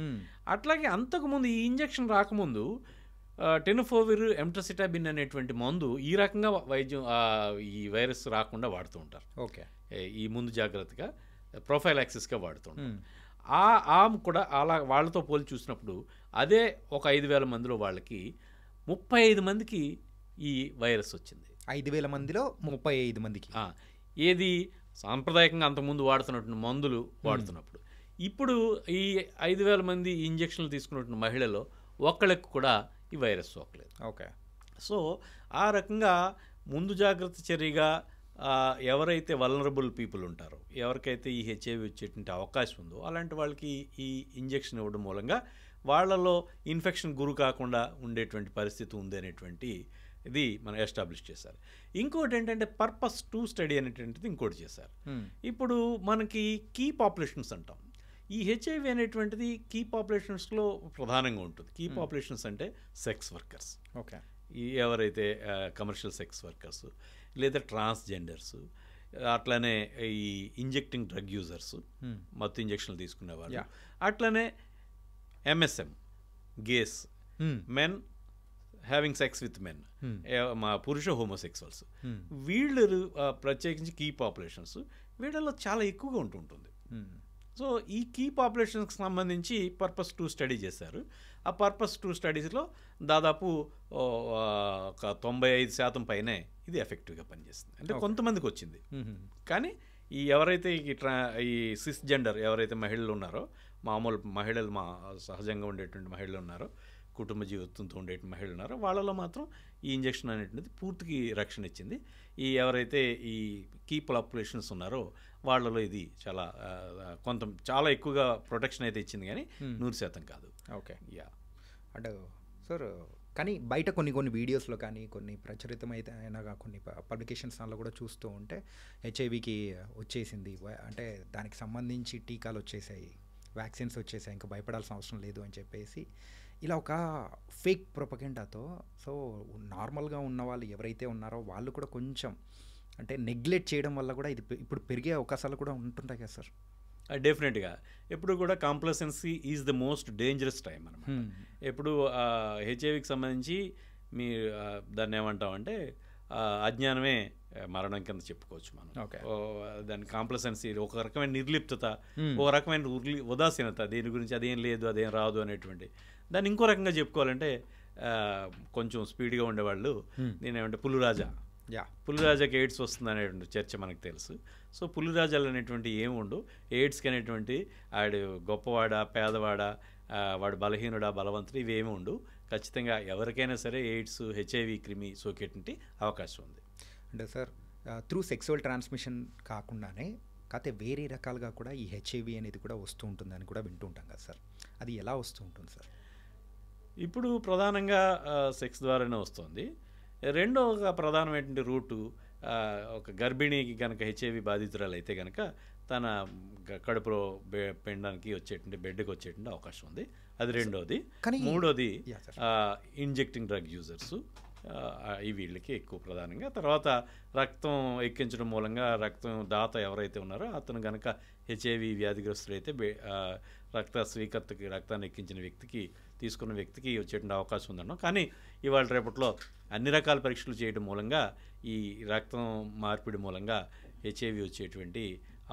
అట్లాగే అంతకుముందు ఈ ఇంజెక్షన్ రాకముందు టెనోఫోవిర్, ఎంట్రసిటాబిన్ అనేటువంటి మందు ఈ రకంగా ఈ వైరస్ రాకుండా వాడుతూ ఉంటారు. ఓకే, ఈ ముందు జాగ్రత్తగా ప్రొఫైలాక్సిస్గా వాడుతూ ఉంటారు. కూడా అలా వాళ్ళతో పోలి చూసినప్పుడు అదే ఒక 5,000 మందిలో వాళ్ళకి 35 మందికి ఈ వైరస్ వచ్చింది. 5,000 మందిలో 35 మందికి. ఏది సాంప్రదాయకంగా అంతకుముందు వాడుతున్నటువంటి మందులు వాడుతున్నప్పుడు. ఇప్పుడు ఈ 5,000 మంది ఇంజక్షన్లు తీసుకున్నటువంటి మహిళలో ఒక్కళ్ళకి కూడా ఈ వైరస్ సోకలేదు. ఓకే. సో ఆ రకంగా ముందు జాగ్రత్త చర్యగా ఎవరైతే వల్నరబుల్ పీపుల్ ఉంటారో, ఎవరికైతే ఈ హెచ్ఐవి వచ్చేటువంటి అవకాశం ఉందో అలాంటి వాళ్ళకి ఈ ఇంజెక్షన్ ఇవ్వడం మూలంగా వాళ్ళలో ఇన్ఫెక్షన్ గురి కాకుండా ఉండేటువంటి పరిస్థితి ఉంది అనేటువంటి ఇది మనం ఎస్టాబ్లిష్ చేశారు. ఇంకోటి ఏంటంటే పర్పస్ 2 స్టడీ అనేటువంటిది ఇంకోటి చేశారు. ఇప్పుడు మనకి కీ పాపులేషన్స్ అంటాం. ఈ హెచ్ఐవి అనేటువంటిది కీ పాపులేషన్స్లో ప్రధానంగా ఉంటుంది. కీ పాపులేషన్స్ అంటే సెక్స్ వర్కర్స్, ఓకే, ఎవరైతే కమర్షియల్ సెక్స్ వర్కర్స్ లేదా ట్రాన్స్జెండర్స్, అట్లనే ఈ ఇంజెక్టింగ్ డ్రగ్ యూజర్స్, మత్తు ఇంజెక్షన్లు తీసుకునేవాళ్ళు, అట్లనే MSM gays, men having sex with men, మా పురుష హోమోసెక్సువల్స్, వీళ్ళు ప్రత్యేకించి కీ పాపులేషన్స్ వీళ్ళలో చాలా ఎక్కువగా ఉంటుంటుంది. సో ఈ కీ పాపులేషన్కి సంబంధించి పర్పస్ 2 స్టడీ చేశారు. ఆ పర్పస్ 2 స్టడీస్లో దాదాపు ఒక 95% పైనే ఇది ఎఫెక్టివ్గా పనిచేస్తుంది. అంటే కొంతమందికి వచ్చింది, కానీ ఈ ఎవరైతే ఈ సిస్ జెండర్ ఎవరైతే మహిళలు ఉన్నారో, మామూలు మహిళలు, సహజంగా ఉండేటువంటి మహిళలు ఉన్నారో, కుటుంబ జీవితంతో ఉండే మహిళలు ఉన్నారో వాళ్ళలో మాత్రం ఈ ఇంజెక్షన్ అనేటువంటిది పూర్తికి రక్షణ ఇచ్చింది. ఈ ఎవరైతే ఈ కీ పాపులేషన్స్ ఉన్నారో వాళ్ళలో ఇది చాలా ఎక్కువగా ప్రొటెక్షన్ అయితే ఇచ్చింది, కానీ 100% కాదు. ఓకే, అంటే సార్ కానీ బయట కొన్ని వీడియోస్లో కానీ కొన్ని ప్రచురితమైతే అయినా కొన్ని పబ్లికేషన్స్లో కూడా చూస్తూ ఉంటే హెచ్ఐవికి వచ్చేసింది, అంటే దానికి సంబంధించి టీకాలు వచ్చేసాయి, వ్యాక్సిన్స్ వచ్చేసాయి, ఇంకా భయపడాల్సిన అవసరం లేదు అని చెప్పేసి ఇలా ఒక ఫేక్ ప్రొపగెండాతో సో నార్మల్గా ఉన్న వాళ్ళు ఎవరైతే ఉన్నారో వాళ్ళు కూడా కొంచెం అంటే నెగ్లెక్ట్ చేయడం వల్ల కూడా ఇది ఇప్పుడు పెరిగే అవకాశాలు కూడా ఉంటుంటాయి కదా సార్? డెఫినెట్గా. ఎప్పుడు కూడా complacency is the most dangerous time అనమాట. ఎప్పుడు హెచ్ఐవికి సంబంధించి మీ దాన్ని ఏమంటామంటే అజ్ఞానమే మరణం కింద చెప్పుకోవచ్చు మనం. దాని కాంప్లసెన్సీ ఒక రకమైన నిర్లిప్తత, ఒక రకమైన ఉదాసీనత, దీని గురించి అదేం లేదు అదేం రాదు అనేటువంటి. దాన్ని ఇంకో రకంగా చెప్పుకోవాలంటే కొంచెం స్పీడ్గా ఉండేవాళ్ళు నేనేమంటే పులిరాజాకి ఎయిడ్స్ వస్తుంది అనేటువంటి చర్చ మనకు తెలుసు. సో పులిరాజాలు అనేటువంటి ఏముండు, ఎయిడ్స్కి అనేటువంటి ఆడు గొప్పవాడా పేదవాడా, వాడు బలహీనుడా బలవంతుడు ఇవేమి ఉండు. ఖచ్చితంగా ఎవరికైనా సరే ఎయిడ్స్ హెచ్ఐవి క్రిమి సోకేటువంటి అవకాశం ఉంది. అంటే సార్ త్రూ సెక్సువల్ ట్రాన్స్మిషన్ కాకుండానే కాకపోతే వేరే రకాలుగా కూడా ఈ హెచ్ఐవి అనేది కూడా వస్తూ ఉంటుందని కూడా వింటూ ఉంటాం కదా సార్, అది ఎలా వస్తూ ఉంటుంది సార్? ఇప్పుడు ప్రధానంగా సెక్స్ ద్వారానే వస్తుంది. రెండో ఒక ప్రధానమైనటువంటి రూటు, ఒక గర్భిణీకి కనుక హెచ్ఐవి బాధితురాలు అయితే కనుక తన కడుపులో పెండానికి వచ్చేటువంటి బెడ్కి వచ్చేటువంటి అవకాశం ఉంది. అది రెండోది. మూడోది ఇంజెక్టింగ్ డ్రగ్ యూజర్స్, ఈ వీళ్ళకి ఎక్కువ ప్రధానంగా. తర్వాత రక్తం ఎక్కించడం మూలంగా రక్తం దాత ఎవరైతే ఉన్నారో అతను కనుక హెచ్ఐవి వ్యాధిగ్రస్తులైతే రక్త స్వీకర్తకి రక్తాన్ని ఎక్కించిన వ్యక్తికి తీసుకున్న వ్యక్తికి వచ్చేటువంటి అవకాశం ఉందన్నాం. కానీ ఇవాళ రేపట్లో అన్ని రకాల పరీక్షలు చేయడం మూలంగా ఈ రక్తం మార్పిడి మూలంగా హెచ్ఐవి వచ్చేటువంటి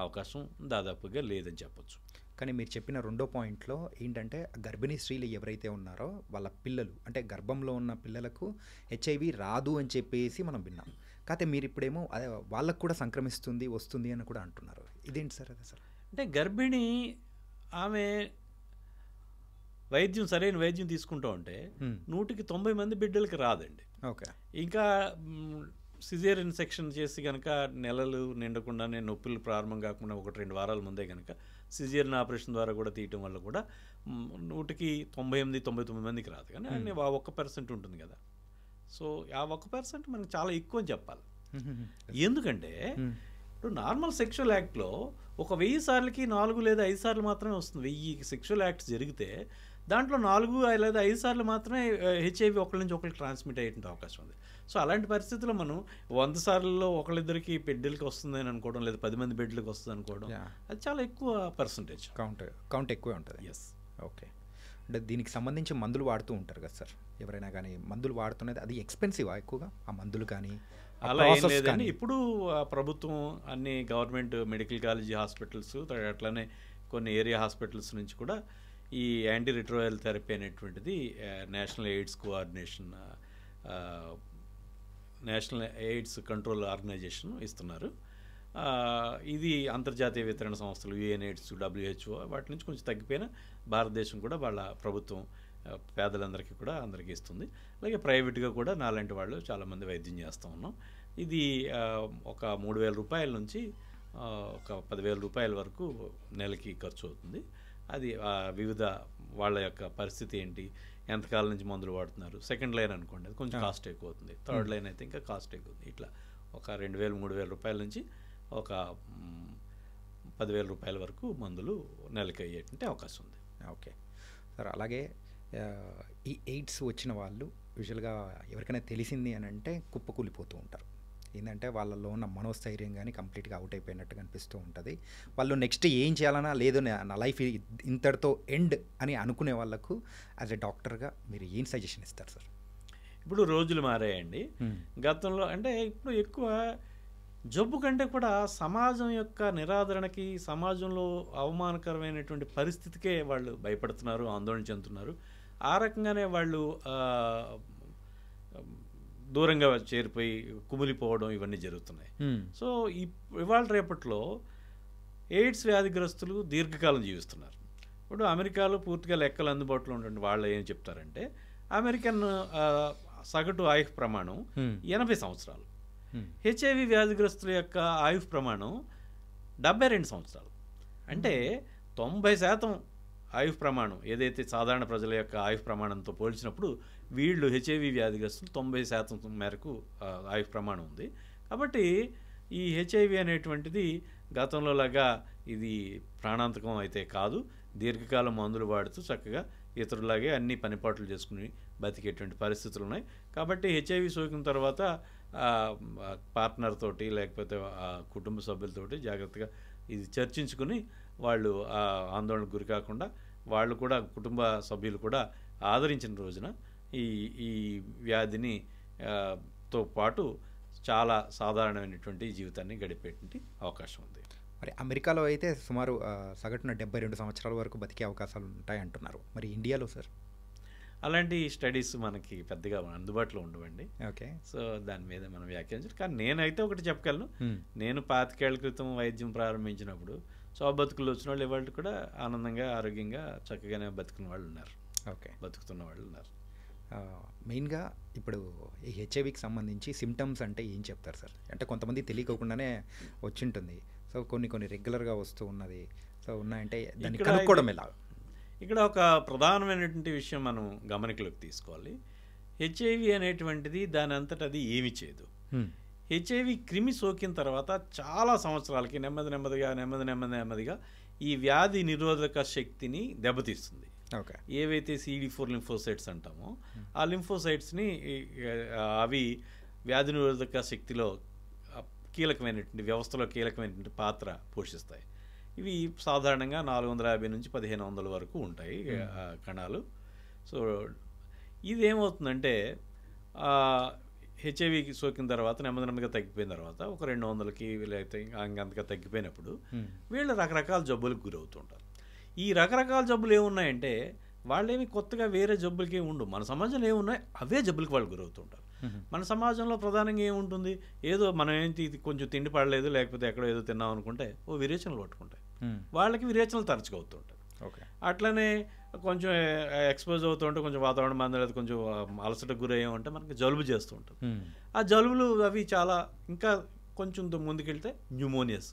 అవకాశం దాదాపుగా లేదని చెప్పొచ్చు. కానీ మీరు చెప్పిన రెండో పాయింట్లో ఏంటంటే గర్భిణీ స్త్రీలు ఎవరైతే ఉన్నారో వాళ్ళ పిల్లలు అంటే గర్భంలో ఉన్న పిల్లలకు హెచ్ఐవి రాదు అని చెప్పేసి మనం విన్నాం. కాకపోతే మీరు ఇప్పుడేమో అదే వాళ్ళకు కూడా సంక్రమిస్తుంది వస్తుంది అని కూడా అంటున్నారు. ఇదేంటి సార్ అది సార్? అంటే గర్భిణి ఆమె సరైన వైద్యం తీసుకుంటూ ఉంటే 100కి 90 మంది బిడ్డలకి రాదండి. ఓకే. ఇంకా సిజేరియన్ సెక్షన్ చేసి కనుక నెలలు నిండకుండానే నొప్పులు ప్రారంభం కాకుండా 1-2 వారాల ముందే కనుక సిజేరియన్ ఆపరేషన్ ద్వారా కూడా తీయటం వల్ల కూడా 100కి 98-99 మందికి రాదు. కానీ ఆ 1% ఉంటుంది కదా. సో ఆ 1% మనకు చాలా ఎక్కువ అని చెప్పాలి. ఎందుకంటే ఇప్పుడు నార్మల్ సెక్షువల్ యాక్ట్లో 1000 సార్లకి 4 లేదా 5 సార్లు మాత్రమే వస్తుంది. 1000 సెక్షువల్ యాక్ట్స్ జరిగితే దాంట్లో 4 లేదా 5 సార్లు మాత్రమే హెచ్ఐవి ఒకరి నుంచి ఒకరికి ట్రాన్స్మిట్ అయ్యేటువంటి అవకాశం ఉంది. సో అలాంటి పరిస్థితుల్లో మనం 100 సార్లలో ఒకళ్ళిద్దరికి బిడ్డలకి వస్తుందని అనుకోవడం, లేదా 10 మంది బిడ్డలకి వస్తుంది అనుకోవడం, అది చాలా ఎక్కువ పర్సంటేజ్. కౌంట్ ఎక్కువే ఉంటుంది. ఎస్. ఓకే. అంటే దీనికి సంబంధించి మందులు వాడుతూ ఉంటారు కదా సార్ ఎవరైనా కానీ? మందులు వాడుతున్నది అది ఎక్స్పెన్సివా ఎక్కువగా ఆ మందులు కానీ? అలా ఏం లేదండి. ఇప్పుడు ప్రభుత్వం అన్ని గవర్నమెంట్ మెడికల్ కాలేజీ హాస్పిటల్స్ అట్లానే కొన్ని ఏరియా హాస్పిటల్స్ నుంచి కూడా ఈ యాంటీ రిట్రోవైరల్ థెరపీ అనేటువంటిది నేషనల్ ఎయిడ్స్ కంట్రోల్ ఆర్గనైజేషన్ ఇస్తున్నారు. ఇది అంతర్జాతీయ వితరణ సంస్థలు యుఎన్ఎయిడ్స్, WHO వాటి నుంచి కొంచెం తగ్గిపోయినా భారతదేశం కూడా వాళ్ళ ప్రభుత్వం పేదలందరికీ కూడా అందరికీ ఇస్తుంది. అలాగే ప్రైవేట్గా కూడా నాలాంటి వాళ్ళు చాలామంది వైద్యం చేస్తూ ఉన్నాం. ఇది ఒక 3,000 రూపాయల నుంచి ఒక 10,000 రూపాయల వరకు నెలకి ఖర్చు అవుతుంది. అది వివిధ వాళ్ళ యొక్క పరిస్థితి ఏంటి, ఎంతకాలం నుంచి మందులు వాడుతున్నారు. సెకండ్ లైన్ అనుకోండి, అది కొంచెం కాస్ట్ ఎక్కువ అవుతుంది. థర్డ్ లైన్ అయితే ఇంకా కాస్ట్ ఎక్కువ అవుతుంది. ఇట్లా ఒక 2,000-3,000 రూపాయల నుంచి ఒక 10,000 రూపాయల వరకు మందులు నెలకి అయ్యేటువంటి అవకాశం ఉంది. Okay sir. అలాగే ఈ ఎయిడ్స్ వచ్చిన వాళ్ళు యూజువల్గా ఎవరికైనా తెలిసింది అని అంటే కుప్పకూలిపోతూ ఉంటారు. ఏంటంటే వాళ్ళలో ఉన్న మనోస్థైర్యం కానీ కంప్లీట్గా అవుట్ అయిపోయినట్టుగా అనిపిస్తూ ఉంటుంది. వాళ్ళు నెక్స్ట్ ఏం చేయాలన్నా లేదు నా లైఫ్ ఇంతటితో ఎండ్ అని అనుకునే వాళ్ళకు యాజ్ ఎ డాక్టర్గా మీరు ఏం సజెషన్ ఇస్తారు సార్? ఇప్పుడు రోజులు మారాయండి. గతంలో అంటే ఇప్పుడు ఎక్కువ జబ్బు కంటే కూడా సమాజం యొక్క నిరాదరణకి, సమాజంలో అవమానకరమైనటువంటి పరిస్థితికే వాళ్ళు భయపడుతున్నారు, ఆందోళన చెందుతున్నారు. ఆ రకంగానే వాళ్ళు దూరంగా చేరిపోయి కుమిలిపోవడం ఇవన్నీ జరుగుతున్నాయి. సో ఇవాళ రేపట్లో ఎయిడ్స్ వ్యాధిగ్రస్తులు దీర్ఘకాలం జీవిస్తున్నారు. ఇప్పుడు అమెరికాలో పూర్తిగా లెక్కలు అందుబాటులో ఉండే వాళ్ళు ఏం చెప్తారంటే అమెరికన్ సగటు ఆయుష్ ప్రమాణం 80 సంవత్సరాలు. హెచ్ఐవి వ్యాధిగ్రస్తుల యొక్క ఆయుష్ ప్రమాణం 72 సంవత్సరాలు. అంటే 90% ఆయుష్ ప్రమాణం ఏదైతే సాధారణ ప్రజల యొక్క ఆయుష్ ప్రమాణంతో పోల్చినప్పుడు వీళ్ళు హెచ్ఐవి వ్యాధిగ్రస్తులు 90% మేరకు ఆయుష్ ప్రమాణం ఉంది. కాబట్టి ఈ హెచ్ఐవి అనేటువంటిది గతంలో లాగా ఇది ప్రాణాంతకం అయితే కాదు. దీర్ఘకాలం మందులు వాడుతూ చక్కగా ఇతరులాగే అన్ని పనిపాట్లు చేసుకుని బతికేటువంటి పరిస్థితులు ఉన్నాయి. కాబట్టి హెచ్ఐవి సోకిన తర్వాత పార్ట్నర్ తోటి లేకపోతే కుటుంబ సభ్యులతోటి జాగ్రత్తగా ఇది చర్చించుకుని వాళ్ళు ఆందోళనకు గురి కాకుండా వాళ్ళు కూడా కుటుంబ సభ్యులు కూడా ఆదరించిన రోజున ఈ వ్యాధిని తో పాటు చాలా సాధారణమైనటువంటి జీవితాన్ని గడిపేటువంటి అవకాశం ఉంది. మరి అమెరికాలో అయితే సుమారు సగటున 72 సంవత్సరాల వరకు బతికే అవకాశాలు ఉంటాయి అంటున్నారు. మరి ఇండియాలో సార్? అలాంటి స్టడీస్ మనకి పెద్దగా అందుబాటులో ఉండవండి. ఓకే. సో దాని మీద మనం వ్యాఖ్యానించారు. కానీ నేనైతే ఒకటి చెప్పగలను. నేను 25 ఏళ్ల క్రితం వైద్యం ప్రారంభించినప్పుడు బతుకులు వచ్చిన వాళ్ళు ఇవాళ కూడా ఆనందంగా ఆరోగ్యంగా చక్కగానే బతుకున్న వాళ్ళు ఉన్నారు. ఓకే. బతుకుతున్న వాళ్ళు ఉన్నారు. మెయిన్గా ఇప్పుడు ఈ హెచ్ఐవికి సంబంధించి సిమ్టమ్స్ అంటే ఏం చెప్తారు సార్? అంటే కొంతమంది తెలియకోకుండానే వచ్చింటుంది. సో కొన్ని రెగ్యులర్గా వస్తూ ఉన్నది. సో ఉన్నాయంటే దాన్ని కనుక్కోవడం ఎలా? ఇక్కడ ఒక ప్రధానమైనటువంటి విషయం మనం గమనికలోకి తీసుకోవాలి. హెచ్ఐవి అనేటువంటిది దాని అంతటా అది ఏమి చేయదు. హెచ్ఐవి క్రిమి సోకిన తర్వాత చాలా సంవత్సరాలకి నెమ్మదిగా ఈ వ్యాధి నిరోధక శక్తిని దెబ్బతీస్తుంది. ఓకే. ఏవైతే CD4 లింఫోసైట్స్ అంటామో ఆ లింఫోసైట్స్ని అవి వ్యాధి నిరోధక శక్తిలో కీలకమైనటువంటి వ్యవస్థలో కీలకమైనటువంటి పాత్ర పోషిస్తాయి. ఇవి సాధారణంగా 450 నుంచి 1500 వరకు ఉంటాయి కణాలు. సో ఇదేమవుతుందంటే హెచ్ఐవికి సోకిన తర్వాత నెమ్మదిగా తగ్గిపోయిన తర్వాత ఒక 200కి లేకపోతే అంతగా తగ్గిపోయినప్పుడు వీళ్ళు రకరకాల జబ్బులకు గురవుతుంటారు. ఈ రకరకాల జబ్బులు ఏమున్నాయంటే వాళ్ళేమి కొత్తగా వేరే జబ్బులకి ఉండవు. మన సమాజంలో ఏమున్నాయి అవే జబ్బులకి వాళ్ళు గురవుతుంటారు. మన సమాజంలో ప్రధానంగా ఏముంటుంది, ఏదో మనం ఏంటి కొంచెం తిండి పడలేదు లేకపోతే ఎక్కడో ఏదో తిన్నాం అనుకుంటే విరేచనలు పట్టుకుంటాయి. వాళ్ళకి విరేచనలు తరచుగా అవుతుంటాయి. అట్లనే కొంచెం ఎక్స్పోజ్ అవుతుంటే కొంచెం వాతావరణం అందలేదు కొంచెం అలసటకు గురయ్యామంటే మనకి జలుబు చేస్తూ ఉంటుంది. ఆ జలుబులు అవి చాలా ఇంకా కొంచెం ముందుకెళ్తే న్యూమోనియస్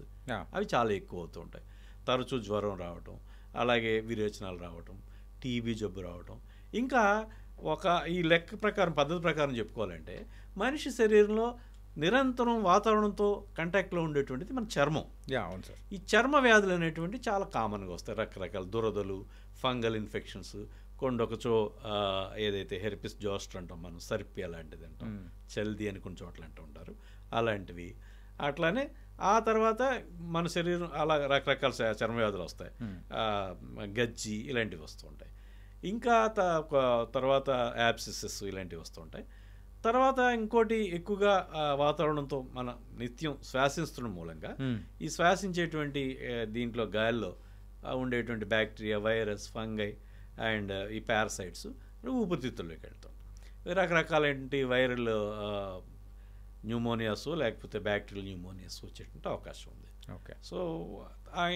అవి చాలా ఎక్కువ అవుతూ ఉంటాయి. తరచూ జ్వరం రావటం, అలాగే విరేచనాలు రావటం, టీబీ జబ్బు రావటం. ఇంకా ఈ లెక్క ప్రకారం పద్ధతి ప్రకారం చెప్పుకోవాలంటే మనిషి శరీరంలో నిరంతరం వాతావరణంతో కాంటాక్ట్లో ఉండేటువంటిది మన చర్మం. అవును సార్. ఈ చర్మ వ్యాధులు అనేటువంటి చాలా కామన్గా వస్తాయి. రకరకాల దురదలు, ఫంగల్ ఇన్ఫెక్షన్స్, కొండొకచో ఏదైతే హెర్పిస్ జోస్టర్ అంటాం మనం, సర్పి అలాంటిది అంటాం, చల్ది అని కొన్ని చోట్ల అంటూ ఉంటారు అలాంటివి. అట్లానే ఆ తర్వాత మన శరీరం అలా రకరకాల చర్మ వ్యాధులు వస్తాయి, గజ్జి ఇలాంటివి వస్తూ ఉంటాయి. ఇంకా తర్వాత యాబ్సిసెస్ ఇలాంటివి వస్తూ ఉంటాయి. తర్వాత ఇంకోటి ఎక్కువగా వాతావరణంతో మన నిత్యం శ్వాసిస్తున్న మూలంగా ఈ శ్వాసించేటువంటి దీంట్లో గాల్లో ఉండేటువంటి బ్యాక్టీరియా, వైరస్, ఫంగై అండ్ ఈ పారాసైట్స్ ఊపిరితిత్తుల్లోకి వెళ్తాం. రకరకాలైనటువంటి వైరల్ న్యూమోనియాస్ లేకపోతే బ్యాక్టీరియల్ న్యూమోనియాస్ వచ్చేటువంటి అవకాశం ఉంది. సో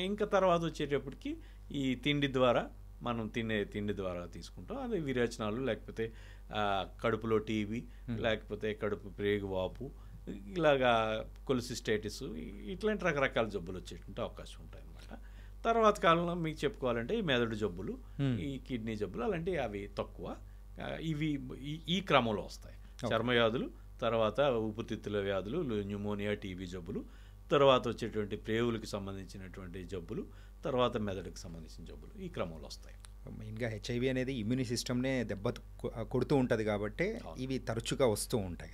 ఇంకా తర్వాత వచ్చేటప్పటికి ఈ తిండి ద్వారా మనం తిండి ద్వారా తీసుకుంటాం. అది విరేచనాలు లేకపోతే కడుపులో టీబీ లేకపోతే కడుపు ప్రేగు వాపు, ఇలాగా కొలిసిస్టైటిస్, ఇట్లాంటి రకరకాల జబ్బులు వచ్చేటువంటి అవకాశం ఉంటాయి అన్నమాట. తర్వాత కాలంలో మీకు చెప్పుకోవాలంటే ఈ మెదడు జబ్బులు, ఈ కిడ్నీ జబ్బులు అలాంటివి అవి తక్కువ. ఇవి ఈ క్రమంలో వస్తాయి. చర్మ వ్యాధులు, తర్వాత ఊపిరితిత్తుల వ్యాధులు, న్యూమోనియా, టీబీ జబ్బులు, తర్వాత వచ్చేటువంటి ప్రేవులకు సంబంధించినటువంటి జబ్బులు, తర్వాత మెదడుకు సంబంధించిన జబ్బులు ఈ క్రమంలో వస్తాయి. మెయిన్గా హెచ్ఐవి అనేది ఇమ్యూని సిస్టమ్నే దెబ్బ కొడుతూ ఉంటుంది కాబట్టి ఇవి తరచుగా వస్తూ ఉంటాయి.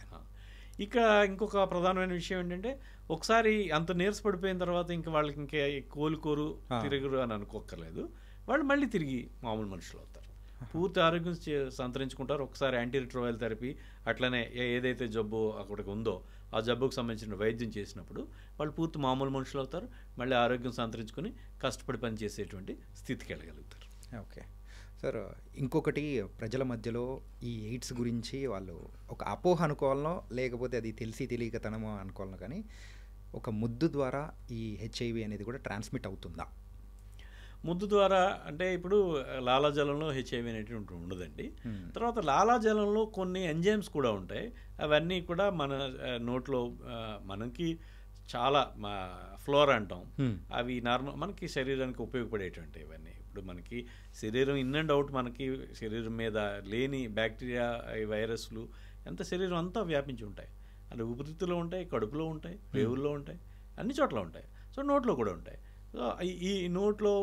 ఇక ఇంకొక ప్రధానమైన విషయం ఏంటంటే ఒకసారి అంత నీరసపడిపోయిన తర్వాత ఇంకా వాళ్ళకి ఇంకా కోలుకోరు తిరగరు అని అనుకోక్కర్లేదు. వాళ్ళు మళ్ళీ తిరిగి మామూలు మనుషులు అవుతారు, పూర్తి ఆరోగ్యం సంతరించుకుంటారు. ఒకసారి యాంటీరిట్రోవైరల్ థెరపీ అట్లనే ఏదైతే జబ్బు అక్కడికి ఉందో ఆ జబ్బుకు సంబంధించిన వైద్యం చేసినప్పుడు వాళ్ళు పూర్తి మామూలు మనుషులు అవుతారు, మళ్ళీ ఆరోగ్యం సంతరించుకొని కష్టపడి పనిచేసేటువంటి స్థితికి వెళ్ళగలుగుతారు. ఓకే సార్, ఇంకొకటి ప్రజల మధ్యలో ఈ ఎయిడ్స్ గురించి వాళ్ళు ఒక అపోహ అనుకోవాలనో లేకపోతే అది తెలిసి తెలియకతనమో అనుకోవాలనో కానీ ఒక ముద్దు ద్వారా ఈ హెచ్ఐవి అనేది కూడా ట్రాన్స్మిట్ అవుతుందా? ముద్దు ద్వారా అంటే ఇప్పుడు లాలాజలంలో హెచ్ఐవి అనేటువంటి ఉండదండి. తర్వాత లాలాజలంలో కొన్ని ఎంజైమ్స్ కూడా ఉంటాయి. అవన్నీ కూడా మన నోట్లో మనకి చాలా ఫ్లోరా అంటాం, అవి నార్మల్ మనకి శరీరానికి ఉపయోగపడేటువంటి ఇవన్నీ. ఇప్పుడు మనకి శరీరం ఇన్ అండ్ అవుట్ మనకి శరీరం మీద లేని బ్యాక్టీరియా, వైరస్లు ఎంత శరీరం అంతా వ్యాపించి ఉంటాయి. అంటే ఊపిరితిత్తులో ఉంటాయి, కడుపులో ఉంటాయి, రేవుల్లో ఉంటాయి, అన్ని చోట్ల ఉంటాయి. సో నోట్లో కూడా ఉంటాయి. సో ఈ నోట్లో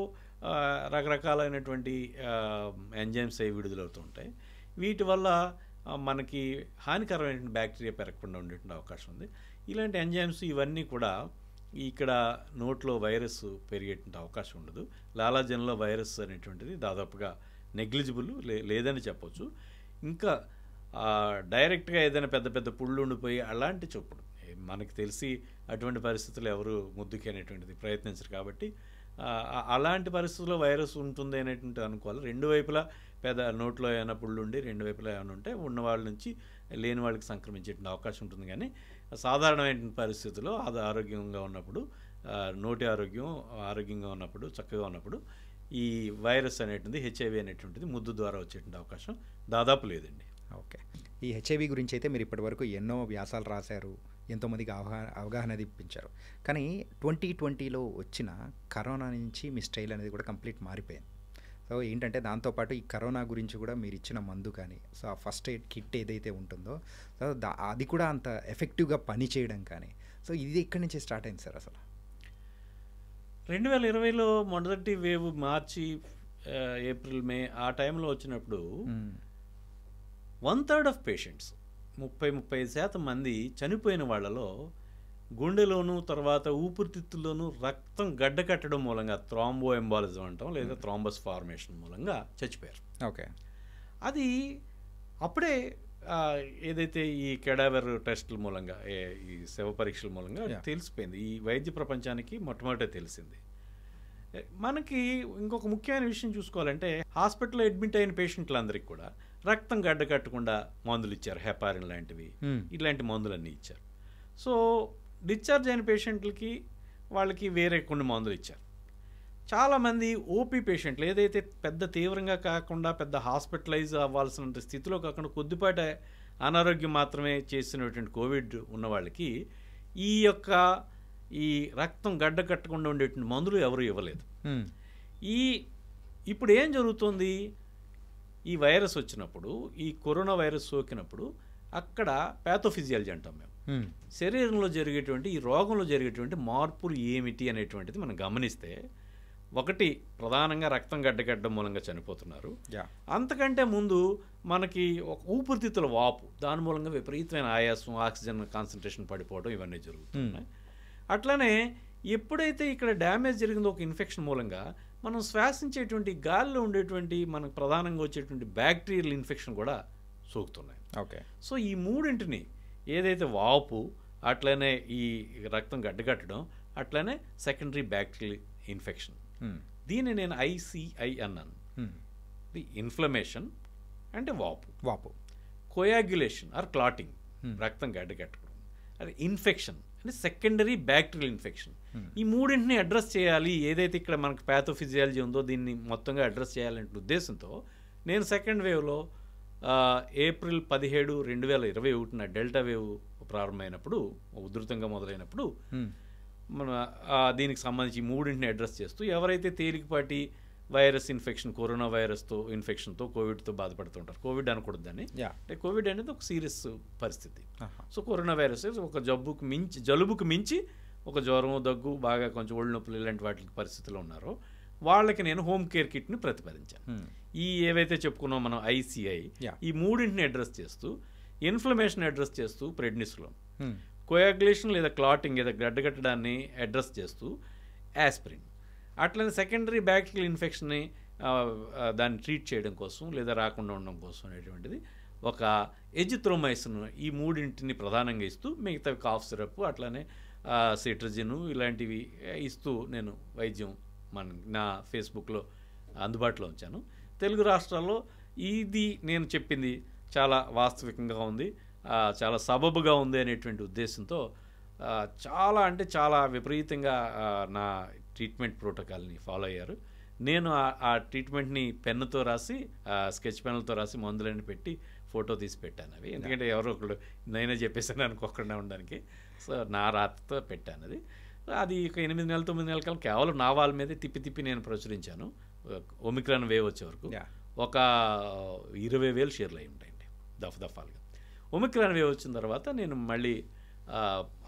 రకరకాలైనటువంటి ఎంజైమ్స్ అవి విడుదలవుతూ ఉంటాయి. వీటి వల్ల మనకి హానికరమైనటువంటి బ్యాక్టీరియా పెరగకుండా ఉండేటువంటి అవకాశం ఉంది. ఇలాంటి ఎంజైమ్స్ ఇవన్నీ కూడా ఇక్కడ నోట్లో వైరస్ పెరిగేటువంటి అవకాశం ఉండదు. లాలాజలంలో వైరస్ అనేటువంటిది దాదాపుగా నెగ్లిజిబుల్ లేదని చెప్పొచ్చు. ఇంకా డైరెక్ట్గా ఏదైనా పెద్ద పెద్ద పుళ్ళు ఉండిపోయి అలాంటి చొప్పుడు మనకి తెలిసి అటువంటి పరిస్థితులు ఎవరు ముద్దుకి అనేటువంటిది ప్రయత్నించరు కాబట్టి అలాంటి పరిస్థితుల్లో వైరస్ ఉంటుంది అనేటువంటి అనుకోవాలి. రెండు వైపులా పెద్ద నోట్లో ఏమైనా పుళ్ళు ఉండి రెండు వైపులా ఏమైనా ఉంటే ఉన్న వాళ్ళ నుంచి లేని వాళ్ళకి సంక్రమించే అవకాశం ఉంటుంది. కానీ సాధారణమైన పరిస్థితుల్లో అది ఆరోగ్యంగా ఉన్నప్పుడు, నోటి ఆరోగ్యంగా ఉన్నప్పుడు, చక్కగా ఉన్నప్పుడు ఈ వైరస్ అనేటువంటిది హెచ్ఐవి అనేటువంటిది ముద్దు ద్వారా వచ్చేటువంటి అవకాశం దాదాపు లేదండి. ఓకే, ఈ హెచ్ఐవి గురించి అయితే మీరు ఇప్పటివరకు ఎన్నో వ్యాసాలు రాశారు, ఎంతోమందికి అవగాహన ఇప్పించారు. కానీ 2020లో వచ్చిన కరోనా నుంచి మీ స్టైల్ అనేది కూడా కంప్లీట్ మారిపోయింది. సో ఏంటంటే దాంతోపాటు ఈ కరోనా గురించి కూడా మీరు ఇచ్చిన మందు కానీ, సో ఆ ఫస్ట్ ఎయిడ్ కిట్ ఏదైతే ఉంటుందో సో అది కూడా అంత ఎఫెక్టివ్గా పనిచేయడం కానీ, సో ఇది ఎక్కడి నుంచి స్టార్ట్ అయింది సార్? అసలు 2020లో మొదటి వేవ్ మార్చి, ఏప్రిల్, మే ఆ టైంలో వచ్చినప్పుడు 1/3 ఆఫ్ పేషెంట్స్ 30-35% మంది చనిపోయిన వాళ్ళలో గుండెలోను తర్వాత ఊపిరితిత్తుల్లోనూ రక్తం గడ్డ కట్టడం మూలంగా థ్రాంబో ఎంబాలిజం అంటాం, లేదా థ్రాంబస్ ఫార్మేషన్ మూలంగా చచ్చిపోయారు. ఓకే, అది అప్పుడే ఏదైతే ఈ కెడావర్ టెస్టుల మూలంగా ఈ శవ పరీక్షల మూలంగా తెలిసిపోయింది. ఈ వైద్య ప్రపంచానికి మొట్టమొదట తెలిసింది. మనకి ఇంకొక ముఖ్యమైన విషయం చూసుకోవాలంటే హాస్పిటల్లో అడ్మిట్ అయిన పేషెంట్లందరికీ కూడా రక్తం గడ్డకట్టకుండా మందులు ఇచ్చారు, హెపారిన్ లాంటివి, ఇలాంటి మందులన్నీ ఇచ్చారు. సో డిశ్చార్జ్ అయిన పేషెంట్లకి వాళ్ళకి వేరే కొన్ని మందులు ఇచ్చారు. చాలామంది ఓపీ పేషెంట్లు ఏదైతే పెద్ద తీవ్రంగా కాకుండా పెద్ద హాస్పిటలైజ్ అవ్వాల్సిన స్థితిలో కాకుండా కొద్దిపాటి అనారోగ్యం మాత్రమే చేసినటువంటి కోవిడ్ ఉన్న వాళ్ళకి ఈ రక్తం గడ్డ కట్టకుండా ఉండేటువంటి మందులు ఎవరు ఇవ్వలేదు. ఇప్పుడు ఏం జరుగుతుంది, ఈ వైరస్ వచ్చినప్పుడు, ఈ కరోనా వైరస్ సోకినప్పుడు అక్కడ ప్యాథోఫిజియాలజీ అంటాం మేము, శరీరంలో జరిగేటువంటి ఈ రోగంలో జరిగేటువంటి మార్పులు ఏమిటి అనేటువంటిది మనం గమనిస్తే, ఒకటి ప్రధానంగా రక్తం గడ్డగడ్డం మూలంగా చనిపోతున్నారు. అంతకంటే ముందు మనకి ఒక ఊపిరితిత్తుల వాపు, దాని మూలంగా విపరీతమైన ఆయాసం, ఆక్సిజన్ కాన్సన్ట్రేషన్ పడిపోవడం ఇవన్నీ జరుగుతున్నాయి. అట్లనే ఎప్పుడైతే ఇక్కడ డ్యామేజ్ జరిగిందో ఒక ఇన్ఫెక్షన్ మూలంగా మనం శ్వాసించేటువంటి గాలిలో ఉండేటువంటి మనకు ప్రధానంగా వచ్చేటువంటి బ్యాక్టీరియల్ ఇన్ఫెక్షన్ కూడా సోకుతున్నాయి. ఓకే. సో ఈ మూడింటిని, ఏదైతే వాపు, అట్లనే ఈ రక్తం గడ్డగట్టడం, అట్లనే సెకండరీ బ్యాక్టీరియల్ ఇన్ఫెక్షన్, దీన్ని నేను ICI అన్నాను. ది ఇన్ఫ్లమేషన్ అంటే వాపు, కోయాగ్యులేషన్ ఆర్ క్లాటింగ్, రక్తం గడ్డగట్టడం, అది ఇన్ఫెక్షన్ అంటే సెకండరీ బ్యాక్టీరియల్ ఇన్ఫెక్షన్. ఈ మూడింటిని అడ్రస్ చేయాలి, ఏదైతే ఇక్కడ మనకు ప్యాథోఫిజియాలజీ ఉందో దీన్ని మొత్తంగా అడ్రస్ చేయాలనే ఉద్దేశంతో నేను సెకండ్ వేవ్లో ఏప్రిల్ 17, 2021 డెల్టా వేవ్ ప్రారంభమైనప్పుడు, ఉధృతంగా మొదలైనప్పుడు మన దీనికి సంబంధించి మూడింటిని అడ్రస్ చేస్తూ ఎవరైతే తేలికపాటి వైరస్ ఇన్ఫెక్షన్, కరోనా వైరస్తో ఇన్ఫెక్షన్తో, కోవిడ్తో బాధపడుతుంటారు, కోవిడ్ అనకూడదని, అంటే కోవిడ్ అనేది ఒక సీరియస్ పరిస్థితి. సో కరోనా వైరస్ ఒక జలుబుకు మించి ఒక జ్వరం, దగ్గు, బాగా కొంచెం ఒళ్ళు నొప్పులు ఇలాంటి వాటికి పరిస్థితుల్లో ఉన్నారో వాళ్ళకి నేను హోమ్ కేర్ కిట్ని ప్రతిపాదించాను. ఈ ఏవైతే చెప్పుకున్నాం మనం ICI, ఈ మూడింటిని అడ్రస్ చేస్తూ, ఇన్ఫ్లమేషన్ అడ్రస్ చేస్తూ ప్రెడ్నిసోలోన్, కోయాగ్యులేషన్ లేదా క్లాటింగ్ లేదా గడ్డగట్టడాన్ని అడ్రస్ చేస్తూ యాస్పిరిన్, అట్లనే సెకండరీ బ్యాక్టీరియల్ ఇన్ఫెక్షన్ని దాన్ని ట్రీట్ చేయడం కోసం లేదా రాకుండా ఉండడం కోసం అనేటువంటిది ఒక ఎజిథ్రోమైసిన్, ఈ మూడింటిని ప్రధానంగా ఇస్తూ మిగతావి కాఫ్ సిరప్, అట్లనే సిట్రజిన్ ఇలాంటివి ఇస్తూ నేను వైద్యం నా ఫేస్బుక్లో అందుబాటులో ఉంచాను. తెలుగు రాష్ట్రాల్లో ఇది నేను చెప్పింది చాలా వాస్తవికంగా ఉంది, చాలా సబబుగా ఉంది అనేటువంటి ఉద్దేశంతో చాలా అంటే చాలా విపరీతంగా నా ట్రీట్మెంట్ ప్రోటోకాల్ని ఫాలో అయ్యారు. నేను ఆ ట్రీట్మెంట్ని పెన్నుతో రాసి, స్కెచ్ పెన్నులతో రాసి మందులని పెట్టి ఫోటో తీసి పెట్టాను అవి, ఎందుకంటే ఎవరో ఒకళ్ళు నేనే చెప్పేసాను అనుకోకుండా ఉండడానికి. సో నా రాతతో పెట్టాను అది. అది ఒక 8 నెలలు 9 నెలల కాలం కేవలం నా వాళ్ళ మీదే తిప్పి నేను ప్రచురించాను. ఒమిక్రాన్ వేవ్ వచ్చే వరకు ఒక 20,000 షేర్లు అయి ఉంటాయండి దఫాలుగా. ఒమిక్రాన్ వేవ్ వచ్చిన తర్వాత నేను మళ్ళీ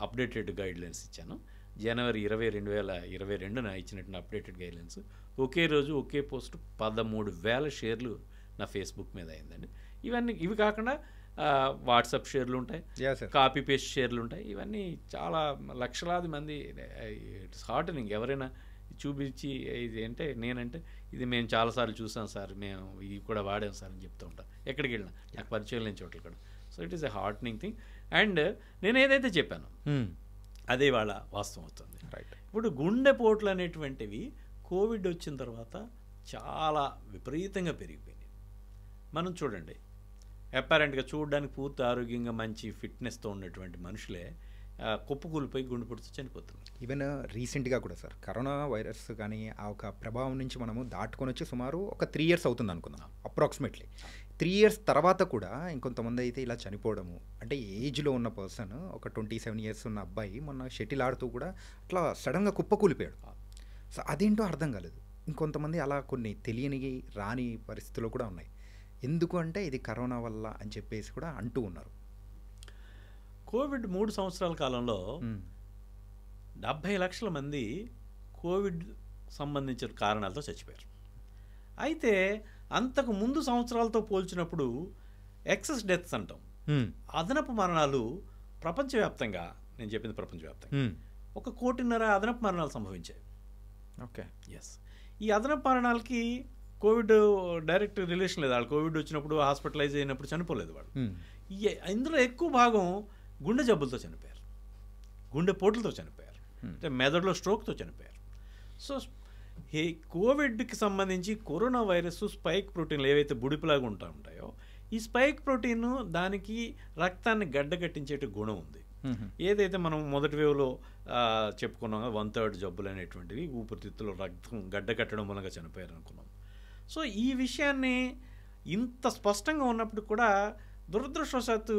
అప్డేటెడ్ గైడ్లైన్స్ ఇచ్చాను. జనవరి 20, 2022 ఇచ్చినటువంటి అప్డేటెడ్ గైడ్లైన్స్ ఒకే రోజు ఒకే పోస్ట్ 13,000 షేర్లు నా ఫేస్బుక్ మీద అయిందండి. ఇవి కాకుండా వాట్సాప్ షేర్లు ఉంటాయి, కాపీ పేస్ట్ షేర్లు ఉంటాయి, ఇవన్నీ చాలా లక్షలాది మంది. It's heartening. ఎవరైనా చూపించి ఇది అంటే నేనంటే ఇది మేము చాలాసార్లు చూసాం సార్, మేము ఇవి కూడా వాడాం సార్ అని చెప్తూ ఉంటాను ఎక్కడికి వెళ్ళినా, నాకు పరిచయం లేని చోట్ల కూడా. So it is a heartening thing. And నేను ఏదైతే చెప్పాను అదే వాళ్ళ వాస్తవం అవుతుంది. ఇప్పుడు గుండెపోట్లు అనేటువంటివి కోవిడ్ వచ్చిన తర్వాత చాలా విపరీతంగా పెరిగిపోయినాయి. మనం చూడండి, అపారెంట్గా చూడడానికి పూర్తి ఆరోగ్యంగా మంచి ఫిట్నెస్తో ఉన్నటువంటి మనుషులే కుప్పకూలిపోయి గుండెపోటుతో చనిపోతున్నారు. ఈవెన్ రీసెంట్గా కూడా సార్ కరోనా వైరస్ కానీ ఆ ఒక ప్రభావం నుంచి మనము దాటుకొని వచ్చి సుమారు ఒక 3 years అవుతుంది అనుకుందాం అప్రాక్సిమేట్లీ. 3 years తర్వాత కూడా ఇంకొంతమంది అయితే ఇలా చనిపోవడము, అంటే ఏజ్లో ఉన్న పర్సన్, ఒక 27 years ఉన్న అబ్బాయి మొన్న షటిల్ ఆడుతూ కూడా అట్లా సడన్గా కుప్పకూలిపోయాడు. సో అదేంటో అర్థం కాలేదు. ఇంకొంతమంది అలా కొన్ని తెలియని రాని పరిస్థితులు కూడా ఉన్నాయి. ఎందుకు అంటే ఇది కరోనా వల్ల అని చెప్పేసి కూడా అంటూ ఉన్నారు. కోవిడ్ 3 సంవత్సరాల కాలంలో 70 లక్షల మంది కోవిడ్ సంబంధించిన కారణాలతో చచ్చిపోయారు. అయితే అంతకు ముందు సంవత్సరాలతో పోల్చినప్పుడు ఎక్సెస్ డెత్స్ అంటాం, అదనపు మరణాలు ప్రపంచవ్యాప్తంగా, నేను చెప్పింది ప్రపంచవ్యాప్తంగా 1.5 కోటి అదనపు మరణాలు సంభవించాయి. Okay, yes. ఈ అదనపు మరణాలకి కోవిడ్ డైరెక్ట్ రిలేషన్ లేదు. వాళ్ళు కోవిడ్ వచ్చినప్పుడు హాస్పిటలైజ్ అయినప్పుడు చనిపోలేదు వాళ్ళు. ఇందులో ఎక్కువ భాగం గుండె జబ్బులతో చనిపోయారు, గుండె పోటులతో చనిపోయారు, అంటే మెదడులో స్ట్రోక్తో చనిపోయారు. సో ఈ కోవిడ్కి సంబంధించి కరోనా వైరస్ స్పైక్ ప్రోటీన్లు ఏవైతే బుడిపిలాగా ఉంటాయో, ఈ స్పైక్ ప్రోటీన్ దానికి రక్తాన్ని గడ్డగట్టించేట గుణం ఉంది. ఏదైతే మనం మొదటి వేవ్లో చెప్పుకున్నామో 1/3 జబ్బులు అనేటువంటివి ఊపిరితిత్తులో రక్తం గడ్డకట్టడం మూలంగా చనిపోయారు అనుకున్నాం. సో ఈ విషయాన్ని ఇంత స్పష్టంగా ఉన్నప్పుడు కూడా దురదృష్టవశాత్తు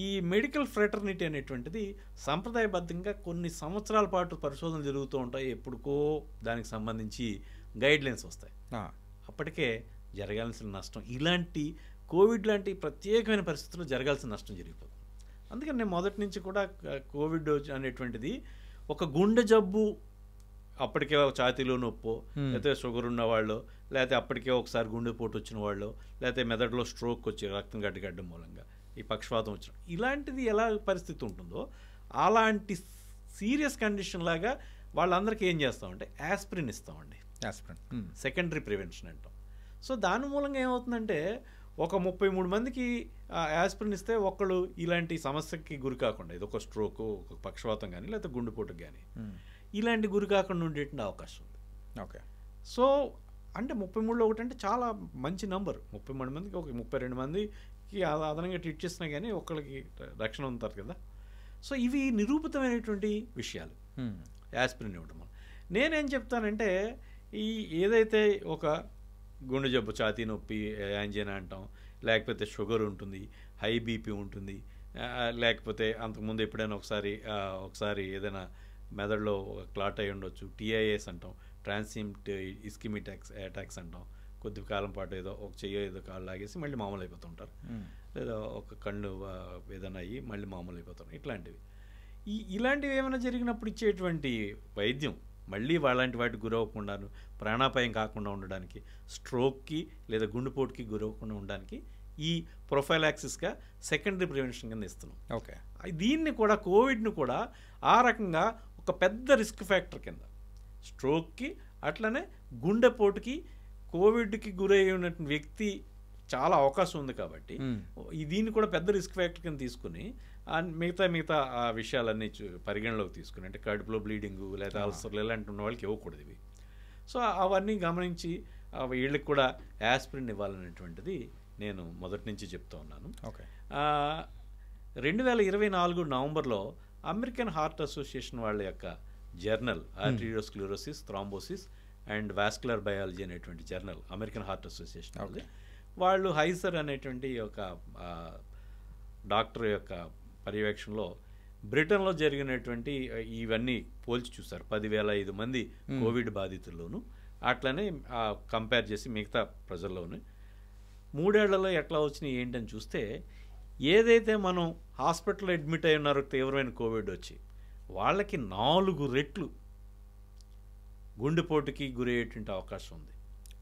ఈ మెడికల్ ఫ్రెటర్నిటీ అనేటువంటిది సాంప్రదాయబద్ధంగా కొన్ని సంవత్సరాల పాటు పరిశోధనలు జరుగుతూ ఉంటాయి. ఎప్పుడుకో దానికి సంబంధించి గైడ్లైన్స్ వస్తాయి. అప్పటికే జరగాల్సిన నష్టం, ఇలాంటి కోవిడ్ లాంటి ప్రత్యేకమైన పరిస్థితుల్లో జరగాల్సిన నష్టం జరిగిపోతుంది. అందుకని నేను మొదటి నుంచి కూడా కోవిడ్ అనేటువంటిది ఒక గుండె జబ్బు, అప్పటికే ఛాతీలో నొప్పో, లేకపోతే షుగర్ ఉన్న వాళ్ళు, లేకపోతే అప్పటికే ఒకసారి గుండెపోటు వచ్చిన వాళ్ళు, లేకపోతే మెదడులో స్ట్రోక్ వచ్చి రక్తం గడ్డగడ్డం మూలంగా ఈ పక్షవాతం వచ్చిన, ఇలాంటిది ఎలా పరిస్థితి ఉంటుందో అలాంటి సీరియస్ కండిషన్ లాగా వాళ్ళందరికీ ఏం చేస్తామంటే యాస్పిరిన్ ఇస్తామండి. యాస్పిరిన్ సెకండరీ ప్రివెన్షన్ అంటాం. సో దాని మూలంగా ఏమవుతుందంటే ఒక 33 మందికి యాస్పిరిన్ ఇస్తే ఒకళ్ళు ఇలాంటి సమస్యకి గురి కాకుండా, ఇది ఒక స్ట్రోక్, ఒక పక్షవాతం కానీ లేకపోతే గుండెపోటుకు కానీ ఇలాంటి గురి కాకుండా ఉండేటువంటి అవకాశం ఉంది. ఓకే. సో అంటే 33లో ఒకటి అంటే చాలా మంచి నంబర్. 33 మందికి ఒక 32 మందికి అదనంగా ట్రీట్ చేసినా కానీ ఒకళ్ళకి రక్షణ ఉంటారు కదా. సో ఇవి నిరూపితమైనటువంటి విషయాలు యాస్పిరిన్ ఇవ్వడం. నేనేం చెప్తానంటే ఈ ఏదైతే ఒక గుండె జబ్బు, ఛాతీ నొప్పి, యాంజినా అంటాం, లేకపోతే షుగర్ ఉంటుంది, హై బీపీ ఉంటుంది, లేకపోతే అంతకుముందు ఎప్పుడైనా ఒకసారి ఏదైనా మెదడులో ఒక క్లాట్ అయి ఉండొచ్చు, టీఐఎస్ అంటాం, ట్రాన్సియంట్ ఇస్కిమిక్ అటాక్స్ అంటాం, కొద్ది కాలం పాటు ఏదో ఒక చెయ్యో ఏదో కాళ్ళు లాగేసి మళ్ళీ మామూలు అయిపోతుంటారు, లేదా ఒక కళ్ళు ఏదైనా అయ్యి మళ్ళీ మామూలు అయిపోతారు. ఇట్లాంటివి ఇలాంటివి ఏమైనా జరిగినప్పుడు ఇచ్చేటువంటి వైద్యం మళ్ళీ అలాంటి వాటికి గురవ్వకుండాను, ప్రాణాపాయం కాకుండా ఉండడానికి, స్ట్రోక్కి లేదా గుండెపోటుకి గురవ్వకుండా ఉండడానికి ఈ ప్రొఫైలాక్సిస్గా సెకండరీ ప్రివెన్షన్ కింద ఇస్తున్నాం. ఓకే. దీన్ని కూడా కోవిడ్ని కూడా ఆ రకంగా ఒక పెద్ద రిస్క్ ఫ్యాక్టర్ కింద, స్ట్రోక్కి అట్లనే గుండెపోటుకి కోవిడ్కి గురైనటువంటి వ్యక్తి చాలా అవకాశం ఉంది కాబట్టి దీన్ని కూడా పెద్ద రిస్క్ ఫ్యాక్టర్ కింద తీసుకుని మిగతా ఆ విషయాలన్నీ పరిగణలోకి తీసుకుని, అంటే కడుపులో బ్లీడింగు లేదా అల్సర్లు ఇలాంటి ఉన్న వాళ్ళకి ఇవ్వకూడదు ఇవి. సో అవన్నీ గమనించి వీళ్ళకి కూడా యాస్పిరిన్ ఇవ్వాలనేటువంటిది నేను మొదటి నుంచి చెప్తూ ఉన్నాను. ఓకే. 2024 నవంబర్లో అమెరికన్ హార్ట్ అసోసియేషన్ వాళ్ళ యొక్క journal arteriosclerosis, thrombosis and vascular biology అనేటువంటి జర్నల్ అమెరికన్ హార్ట్ అసోసియేషన్ వాళ్ళు హైజర్ అనేటువంటి ఒక డాక్టర్ యొక్క పర్యవేక్షణలో బ్రిటన్లో జరిగినటువంటి ఇవన్నీ పోల్చి చూశారు. 10,005 మంది కోవిడ్ బాధితుల్లోనూ, అట్లనే కంపేర్ చేసి మిగతా ప్రజల్లోనూ 3 ఏళ్లలో ఎట్లా వచ్చినాయి ఏంటని చూస్తే, ఏదైతే మనం హాస్పిటల్లో అడ్మిట్ అయి ఉన్నారో తీవ్రమైన కోవిడ్ వచ్చి, వాళ్ళకి 4 రెట్లు గుండెపోటుకి గురయ్యేటువంటి అవకాశం ఉంది,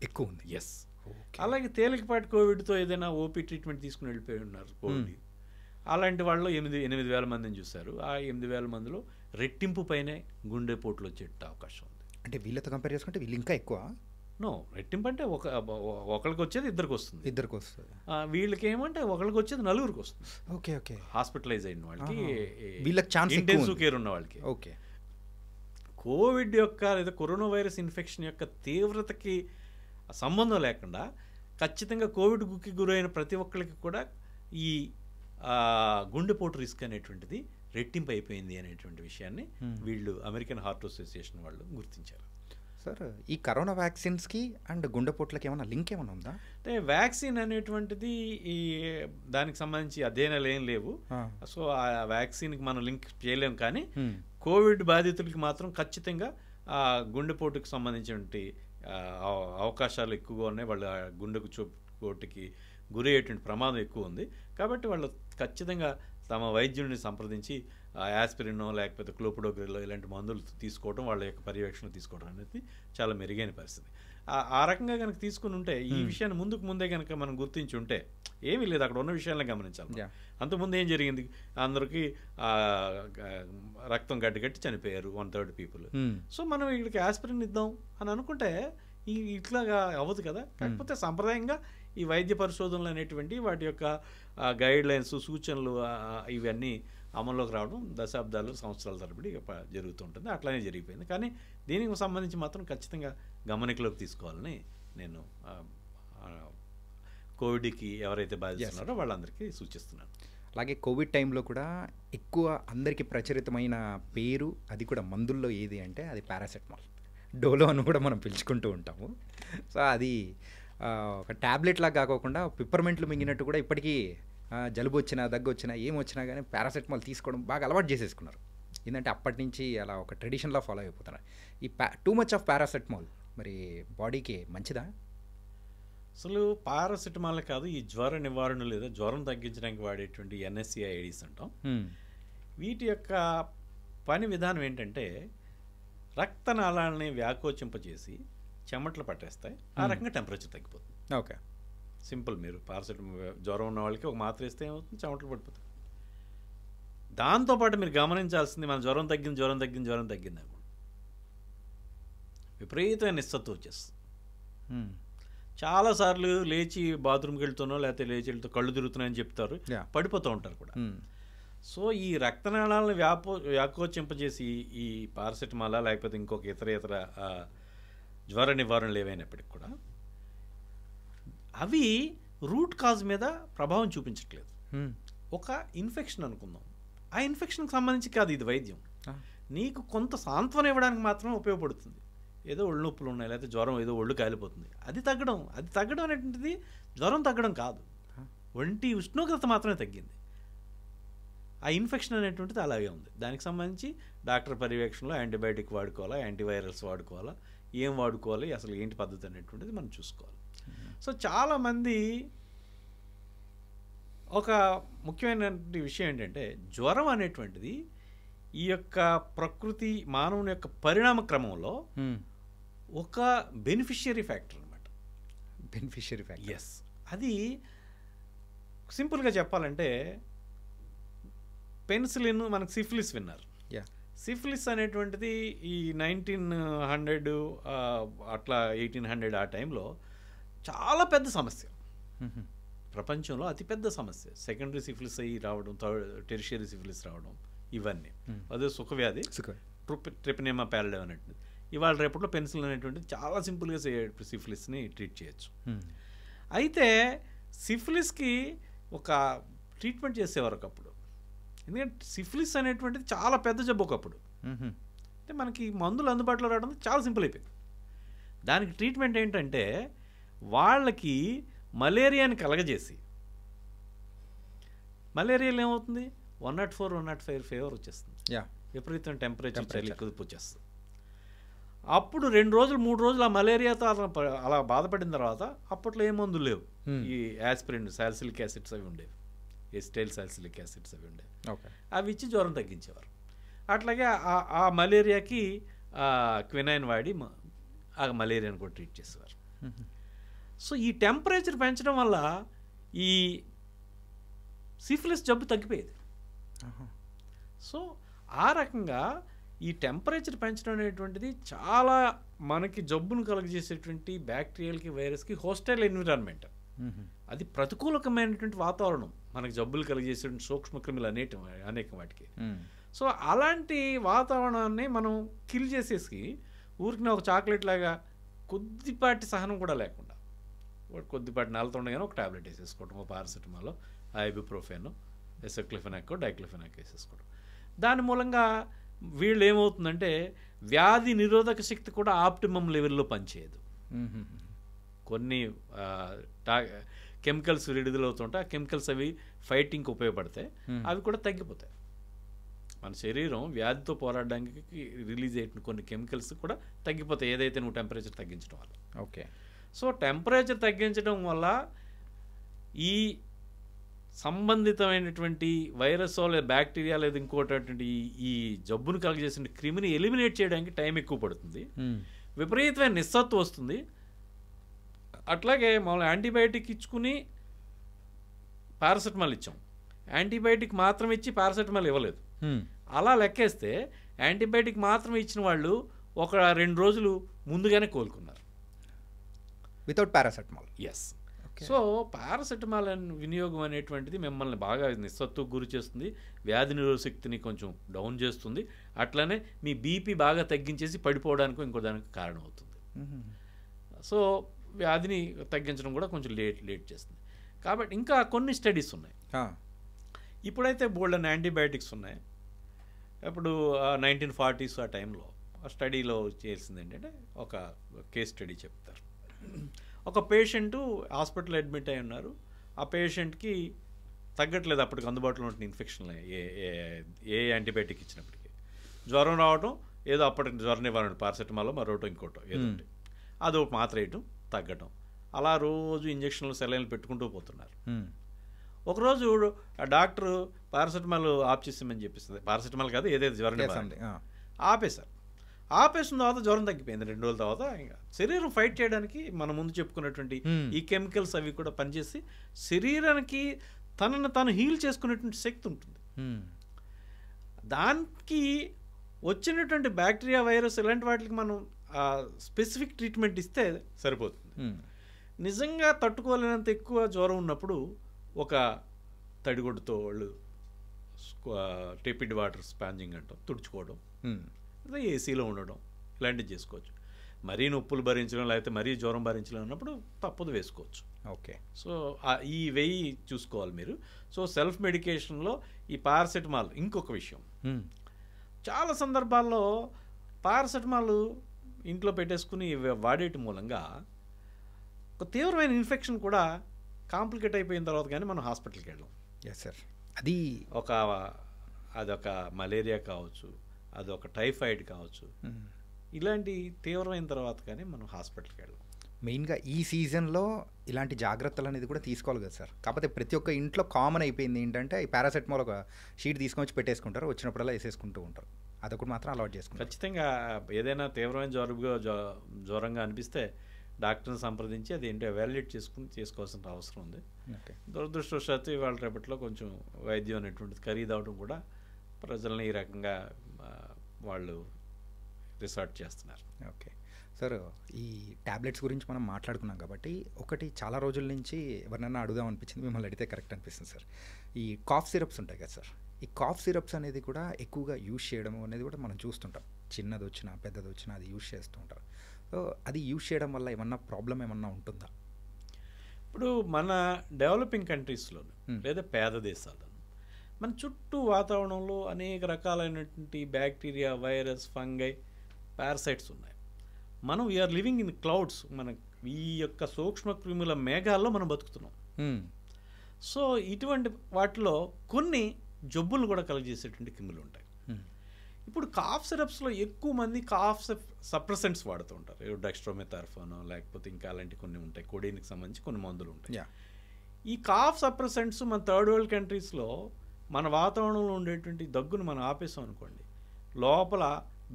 ఎక్కువ ఉంది. ఎస్. అలాగే తేలికపాటి కోవిడ్తో ఏదైనా ఓపీ ట్రీట్మెంట్ తీసుకుని వెళ్ళిపోయి ఉన్నారు కోవిడ్, అలాంటి వాళ్ళు 8,000 మందిని చూశారు. ఆ 8,000 మందిలో రెట్టింపు పైనే గుండెపోట్లు వచ్చే అవకాశం ఉంది. అంటే వీళ్ళతో కంపేర్ చేసుకుంటే వీళ్ళు ఇంకా ఎక్కువ? నో, రెట్టింపు అంటే ఒకరికి వచ్చేది ఇద్దరికి వస్తుంది. వీళ్ళకి ఏమంటే ఒకరికి వచ్చేది 4గురికి వస్తుంది. ఓకే. ఓకే. హాస్పిటలైజ్ అయిన వాళ్ళకి, వీళ్ళకి ఛాన్స్, ఇంటెన్సివ్ కేర్ ఉన్న వాళ్ళకి. ఓకే. కోవిడ్ యొక్క లేదా కరోనా వైరస్ ఇన్ఫెక్షన్ యొక్క తీవ్రతకి సంబంధం లేకుండా ఖచ్చితంగా కోవిడ్కి గురైన ప్రతి ఒక్కరికి కూడా ఈ గుండెపోటు రిస్క్ అనేటువంటిది రెట్టింపు అయిపోయింది అనేటువంటి విషయాన్ని వీళ్ళు అమెరికన్ హార్ట్ అసోసియేషన్ వాళ్ళు గుర్తించారు. సార్, ఈ కరోనా వ్యాక్సిన్స్కి అండ్ గుండెపోట్లకి ఏమైనా లింక్ ఏమైనా ఉందా? అంటే వ్యాక్సిన్ అనేటువంటిది ఈ దానికి సంబంధించి అధ్యయనాలు ఏం లేవు. సో ఆ వ్యాక్సిన్కి మనం లింక్ చేయలేము. కానీ కోవిడ్ బాధితులకి మాత్రం ఖచ్చితంగా గుండెపోటుకి సంబంధించినటువంటి అవకాశాలు ఎక్కువగా ఉన్నాయి. వాళ్ళ గుండెకు చోటుకి గురయ్యేటువంటి ప్రమాదం ఎక్కువ ఉంది. కాబట్టి వాళ్ళు ఖచ్చితంగా తమ వైద్యుడిని సంప్రదించి యాస్పిరిన్ లేకపోతే క్లోపిడోగ్రిల్ ఇలాంటి మందులు తీసుకోవడం, వాళ్ళ యొక్క పర్యవేక్షణ తీసుకోవడం అనేది చాలా మెరుగైన పరిస్థితి. ఆ రకంగా కనుక తీసుకుని ఉంటే, ఈ విషయాన్ని ముందే కనుక మనం గుర్తించి ఉంటే ఏమీ లేదు, అక్కడ ఉన్న విషయాలను గమనించాలి. అంతకుముందు ఏం జరిగింది, అందరికీ రక్తం గడ్డగట్టి చనిపోయారు 1/3 పీపుల్. సో మనం ఇక్కడికి యాస్పిరిన్ ఇద్దాం అని అనుకుంటే ఇట్లాగా అవ్వదు కదా. కాకపోతే సంప్రదాయంగా ఈ వైద్య పరిశోధనలు అనేటువంటి వాటి యొక్క గైడ్ లైన్స్, సూచనలు ఇవన్నీ అమల్లోకి రావడం దశాబ్దాలు, సంవత్సరాల తరబడి జరుగుతుంటుంది. అట్లానే జరిగిపోయింది. కానీ దీనికి సంబంధించి మాత్రం ఖచ్చితంగా గమనికలోకి తీసుకోవాలని నేను కోవిడ్కి ఎవరైతే బాధిస్తున్నారో వాళ్ళందరికీ సూచిస్తున్నాను. అలాగే కోవిడ్ టైంలో కూడా ఎక్కువ అందరికీ ప్రచలితమైన పేరు, అది కూడా మందుల్లో ఏది అంటే అది పారాసెటమాల్, డోలో అని కూడా మనం పిలుచుకుంటూ ఉంటాము. సో అది ఒక ట్యాబ్లెట్ లాగా కాకుండా పిప్పర్మెంట్లు మింగినట్టు కూడా ఇప్పటికీ జలుబు వచ్చినా, దగ్గు వచ్చినా, ఏమొచ్చినా కానీ పారాసెటమాల్ తీసుకోవడం బాగా అలవాటు చేసేసుకున్నారు. ఏంటంటే అప్పటి నుంచి అలా ఒక ట్రెడిషన్లా ఫాలో అయిపోతున్నారు. ఈ టూ మచ్ ఆఫ్ పారాసెటమాల్ మరి బాడీకి మంచిదా? అసలు పారాసెటమాల్ కాదు, ఈ జ్వర నివారణ లేదా జ్వరం తగ్గించడానికి వాడేటువంటి NSAIDs అంటాం. వీటి యొక్క పని విధానం ఏంటంటే రక్తనాళాలని వ్యాకోచింపజేసి చెమటలు పట్టేస్తాయి. ఆ రకంగా టెంపరేచర్ తగ్గిపోతుంది. Okay, simple. మీరు పారాసెటమాల్ జ్వరం ఉన్న వాళ్ళకి ఒక మాత్ర వేస్తే ఏమవుతుంది, చెమటలు పడిపోతుంది. దాంతోపాటు మీరు గమనించాల్సింది, మన జ్వరం తగ్గింది అనుకోండి, విపరీతమైన నిస్సత్తు వచ్చేస్తుంది. చాలాసార్లు లేచి బాత్రూమ్కి వెళ్తున్నో లేకపోతే లేచి వెళ్తూ కళ్ళు తిరుగుతున్నాయని చెప్తారు, పడిపోతూ ఉంటారు కూడా. సో ఈ రక్తనాళాలను వ్యాకోచింపజేసి ఈ పారాసెటమాల్ లేకపోతే ఇంకొక ఇతర జ్వర నివారణలు ఏవైనప్పటికి కూడా అవి రూట్ కాజ్ మీద ప్రభావం చూపించట్లేదు. ఒక ఇన్ఫెక్షన్ అనుకుందాం, ఆ ఇన్ఫెక్షన్కి సంబంధించి కాదు ఇది వైద్యం. నీకు కొంత సాంత్వన ఇవ్వడానికి మాత్రమే ఉపయోగపడుతుంది. ఏదో ఒళ్ళు నొప్పులు ఉన్నాయి, లేకపోతే జ్వరం ఏదో ఒళ్ళు కాలిపోతుంది, అది తగ్గడం అనేటువంటిది జ్వరం తగ్గడం కాదు, ఒంటి ఉష్ణోగ్రత మాత్రమే తగ్గింది. ఆ ఇన్ఫెక్షన్ అనేటువంటిది అలాగే ఉంది. దానికి సంబంధించి డాక్టర్ పర్యవేక్షణలో యాంటీబయాటిక్ వాడుకోవాలా, యాంటీవైరల్స్ వాడుకోవాలా, ఏం వాడుకోవాలి, అసలు ఏంటి పద్ధతి అనేటువంటిది మనం చూసుకోవాలి. సో చాలామంది ఒక ముఖ్యమైన విషయం ఏంటంటే జ్వరం అనేటువంటిది ఈ యొక్క ప్రకృతి మానవుని యొక్క పరిణామ క్రమంలో ఒక బెనిఫిషియరీ ఫ్యాక్టర్ అనమాట. Beneficiary factor, yes. అది సింపుల్గా చెప్పాలంటే పెన్సిలిన్, మనకు సిఫిలిస్ విన్నారు. సిఫిలిస్ అనేటువంటిది ఈ 1900 అట్లా 1800 ఆ టైంలో చాలా పెద్ద సమస్య, ప్రపంచంలో అతిపెద్ద సమస్య. సెకండరీ సిఫిలిస్ అయ్యి రావడం, టెరిషియరీ సిఫిలిస్ రావడం, ఇవన్నీ అదే సుఖవ్యాధి, ట్రిపనెమా ప్యారడైమ్ అనేటువంటిది. ఇవాళ రేపట్లో పెన్సిల్ అనేటువంటిది చాలా సింపుల్గా సిఫిలిస్ని ట్రీట్ చేయొచ్చు. అయితే సిఫిలిస్కి ఒక ట్రీట్మెంట్ చేసేవారు ఒకప్పుడు. ఎందుకంటే సిఫిలిస్ అనేటువంటిది చాలా పెద్ద జబ్బు ఒకప్పుడు. అంటే మనకి మందులు అందుబాటులో రావడం చాలా సింపుల్ అయిపోయింది. దానికి ట్రీట్మెంట్ ఏంటంటే వాళ్ళకి మలేరియాని కలగజేసి, మలేరియాలో ఏమవుతుంది, 104, 105 ఫీవర్ వచ్చేస్తుంది, విపరీతం టెంపరేచర్, చలి, కుదుపు వచ్చేస్తుంది. అప్పుడు 2 రోజులు 3 రోజులు ఆ మలేరియాతో అలా బాధపడిన తర్వాత అప్పట్లో ఏ మందులు లేవు. ఈ యాస్పిరిన్, సాలిసిలిక్ యాసిడ్స్ అవి ఉండేవి, ఎస్టైల్ సాలిసిలిక్ యాసిడ్స్ అవి ఉండేవి. అవి ఇచ్చి జ్వరం తగ్గించేవారు. అట్లాగే ఆ మలేరియాకి క్వినైన్ వాడి ఆ మలేరియాని కూడా ట్రీట్ చేసేవారు. సో ఈ టెంపరేచర్ పెంచడం వల్ల ఈ సిఫిలిస్ జబ్బు తగ్గిపోయేది. సో ఆ రకంగా ఈ టెంపరేచర్ పెంచడం అనేటువంటిది చాలా మనకి జబ్బును కలుగజేసేటువంటి బ్యాక్టీరియాలకి, వైరస్కి హోస్టైల్ ఎన్విరాన్మెంట్, అది ప్రతికూలకమైనటువంటి వాతావరణం మనకి జబ్బులు కలిగజేసేటువంటి సూక్ష్మక్రిములు అనేక వాటికి. సో అలాంటి వాతావరణాన్ని మనం కిల్ చేసేసి ఊరికి ఒక చాక్లెట్ లాగా కొద్దిపాటి సహనం కూడా లేకుండా కొద్దిపాటి నెలతుండగానే ఒక టాబ్లెట్ వేసేసుకోవడం, ఒక పారాసెటమాల్, ఐబుప్రోఫెన్, ఎసెక్లిఫెనాక్, డైక్లోఫెనాక్ వేసేసుకోవడం. దాని మూలంగా వీళ్ళు ఏమవుతుందంటే వ్యాధి నిరోధక శక్తి కూడా ఆప్టిమమ్ లెవెల్లో పనిచేయదు. కొన్ని కెమికల్స్ విడుదలవుతుంటే ఆ కెమికల్స్ అవి ఫైటింగ్కి ఉపయోగపడతాయి, అవి కూడా తగ్గిపోతాయి. మన శరీరం వ్యాధితో పోరాడడానికి రిలీజ్ అయ్యే కొన్ని కెమికల్స్ కూడా తగ్గిపోతాయి, ఏదైతే నువ్వు టెంపరేచర్ తగ్గించడం వల్ల. ఓకే. సో టెంపరేచర్ తగ్గించడం వల్ల ఈ సంబంధితమైనటువంటి వైరస్ లేదా బ్యాక్టీరియా లేదా ఇంకోటటువంటి ఈ జబ్బును కలుగజేసిన క్రిమిని ఎలిమినేట్ చేయడానికి టైం ఎక్కువ పడుతుంది, విపరీతమైన నిస్సత్తు వస్తుంది. అట్లాగే మనం యాంటీబయాటిక్ ఇచ్చుకుని పారాసెటమాల్ ఇచ్చాం, యాంటీబయాటిక్ మాత్రం ఇచ్చి పారాసెటమాల్ ఇవ్వలేదు. అలా లెక్కేస్తే యాంటీబయాటిక్ మాత్రం ఇచ్చిన వాళ్ళు ఒక 2 రోజులు ముందుగానే కోలుకున్నారు. Without paracetamol. Yes. So paracetamol వినియోగం అనేటువంటిది మిమ్మల్ని బాగా నిస్సత్తుకు గురి చేస్తుంది, వ్యాధి నిరోధక శక్తిని కొంచెం డౌన్ చేస్తుంది, అట్లనే మీ బీపీ బాగా తగ్గించేసి పడిపోవడానికి ఇంకో దానికి కారణం అవుతుంది. సో వ్యాధిని తగ్గించడం కూడా కొంచెం లేట్ చేస్తుంది. కాబట్టి ఇంకా కొన్ని స్టడీస్ ఉన్నాయి. ఇప్పుడైతే బోల్డెన్ యాంటీబయాటిక్స్ ఉన్నాయి. ఇప్పుడు 1940s ఆ టైంలో ఆ స్టడీలో చేసింది ఏంటంటే ఒక కేస్ స్టడీ చెప్తారు. ఒక పేషెంటు హాస్పిటల్ అడ్మిట్ అయి ఉన్నారు. ఆ పేషెంట్కి తగ్గట్లేదు అప్పటికి అందుబాటులో ఉంటుంది ఇన్ఫెక్షన్ ఏ యాంటీబయాటిక్ ఇచ్చినప్పటికీ. జ్వరం రావటం, ఏదో అప్పటికి జ్వర నివారణ పారాసెటమాల్ మరోటో ఇంకోటో ఏదో అది ఒక మాత్ర వేయటం, తగ్గటం, అలా రోజు ఇంజక్షన్లు సెలైన్లు పెట్టుకుంటూ పోతున్నారు. ఒకరోజు ఆ డాక్టర్ పారాసెటమాల్ ఆఫ్ చేసామని చెప్పేసింది. పారాసెటమాల్ కాదు, ఏదైతే జ్వరం ఆపేశారు. ఆపేసిన తర్వాత జ్వరం తగ్గిపోయింది. 2 రోజుల తర్వాత ఇంకా శరీరం ఫైట్ చేయడానికి మనం ముందు చెప్పుకున్నటువంటి ఈ కెమికల్స్ అవి కూడా పనిచేసి శరీరానికి తనను తాను హీల్ చేసుకునేటువంటి శక్తి ఉంటుంది. దానికి వచ్చినటువంటి బ్యాక్టీరియా, వైరస్ ఇలాంటి వాటికి మనం స్పెసిఫిక్ ట్రీట్మెంట్ ఇస్తే సరిపోతుంది. నిజంగా తట్టుకోలేనంత ఎక్కువ జ్వరం ఉన్నప్పుడు ఒక తడిగుడ్డుతో వాళ్ళు టెపిడ్ వాటర్ స్పాంజింగ్ అంటాం, తుడుచుకోవడం, ఏసీలో ఉండడం, ఇలాంటివి చేసుకోవచ్చు. మరీ నొప్పులు భరించడం లేకపోతే మరీ జ్వరం భరించడం అన్నప్పుడు తప్పదు వేసుకోవచ్చు. ఓకే. సో ఈ వెయ్యి చూసుకోవాలి మీరు. సో సెల్ఫ్ మెడికేషన్లో ఈ పారాసెటమాల్ ఇంకొక విషయం, చాలా సందర్భాల్లో పారాసెటమాల్ ఇంట్లో పెట్టేసుకుని వాడేటి మూలంగా ఒక తీవ్రమైన ఇన్ఫెక్షన్ కూడా కాంప్లికేట్ అయిపోయిన తర్వాత కానీ మనం హాస్పిటల్కి వెళ్ళాం. Yes sir. అదొక మలేరియా కావచ్చు, అదొక టైఫాయిడ్ కావచ్చు, ఇలాంటి తీవ్రమైన తర్వాత కానీ మనం హాస్పిటల్కి వెళ్ళాం. మెయిన్గా ఈ సీజన్లో ఇలాంటి జాగ్రత్తలు అనేది కూడా తీసుకోవాలి కదా సార్. కాకపోతే ప్రతి ఒక్క ఇంట్లో కామన్ అయిపోయింది ఏంటంటే ఈ పారాసెటమాల్ ఒక షీట్ తీసుకొని వచ్చి పెట్టేసుకుంటారు, వచ్చినప్పుడల్లా వేసేసుకుంటూ ఉంటారు. అదొకటి మాత్రం అలవాటు చేసుకుంటారు. ఖచ్చితంగా ఏదైనా తీవ్రమైన జ్వరంగా అనిపిస్తే డాక్టర్ని సంప్రదించి అది ఏంటో ఎవాల్యుయేట్ చేసుకోవాల్సిన అవసరం ఉంది. దురదృష్టవశాత్తు ఇవాళ రేపట్లో కొంచెం వైద్యం అనేటువంటిది ఖరీదు అవడం కూడా ప్రజల్ని ఈ రకంగా వాళ్ళు రిసార్ట్ చేస్తున్నారు. ఓకే సార్, ఈ ట్యాబ్లెట్స్ గురించి మనం మాట్లాడుకున్నాం కాబట్టి ఒకటి చాలా రోజుల నుంచి ఎవరినైనా అడుగుదాం అనిపించింది, మిమ్మల్ని అడిగితే కరెక్ట్ అనిపిస్తుంది సార్. ఈ కాఫ్ సిరప్స్ ఉంటాయి కదా సార్, ఈ కాఫ్ సిరప్స్ అనేది కూడా ఎక్కువగా యూజ్ చేయడం అనేది కూడా మనం చూస్తుంటాం. చిన్నది వచ్చినా పెద్దది వచ్చినా అది యూజ్ చేస్తూ ఉంటారు. సో అది యూజ్ చేయడం వల్ల ఏమన్నా ప్రాబ్లం ఏమన్నా ఉంటుందా? ఇప్పుడు మన డెవలపింగ్ కంట్రీస్లోను లేదా పేద దేశాల్లో మన చుట్టూ వాతావరణంలో అనేక రకాలైనటువంటి బ్యాక్టీరియా, వైరస్, ఫంగై, పారాసైట్స్ ఉన్నాయి. మనం వీఆర్ లివింగ్ ఇన్ క్లౌడ్స్. మన ఈ యొక్క సూక్ష్మ క్రిముల మేఘాల్లో మనం బతుకుతున్నాం. సో ఇటువంటి వాటిలో కొన్ని జబ్బులను కూడా కలుగజేసేటువంటి క్రిములు ఉంటాయి. ఇప్పుడు కాఫ్ సిరప్స్లో ఎక్కువ మంది కాఫ్ సప్రెసెంట్స్ వాడుతూ ఉంటారు. డెక్స్ట్రోమెథార్ఫోనో లేకపోతే ఇంకా అలాంటి కొన్ని ఉంటాయి, కోడీన్కి సంబంధించి కొన్ని మందులు ఉంటాయి. ఈ కాఫ్ సప్రెసెంట్స్ మన థర్డ్ వరల్డ్ కంట్రీస్లో మన వాతావరణంలో ఉండేటువంటి దగ్గును మనం ఆపేసాం అనుకోండి, లోపల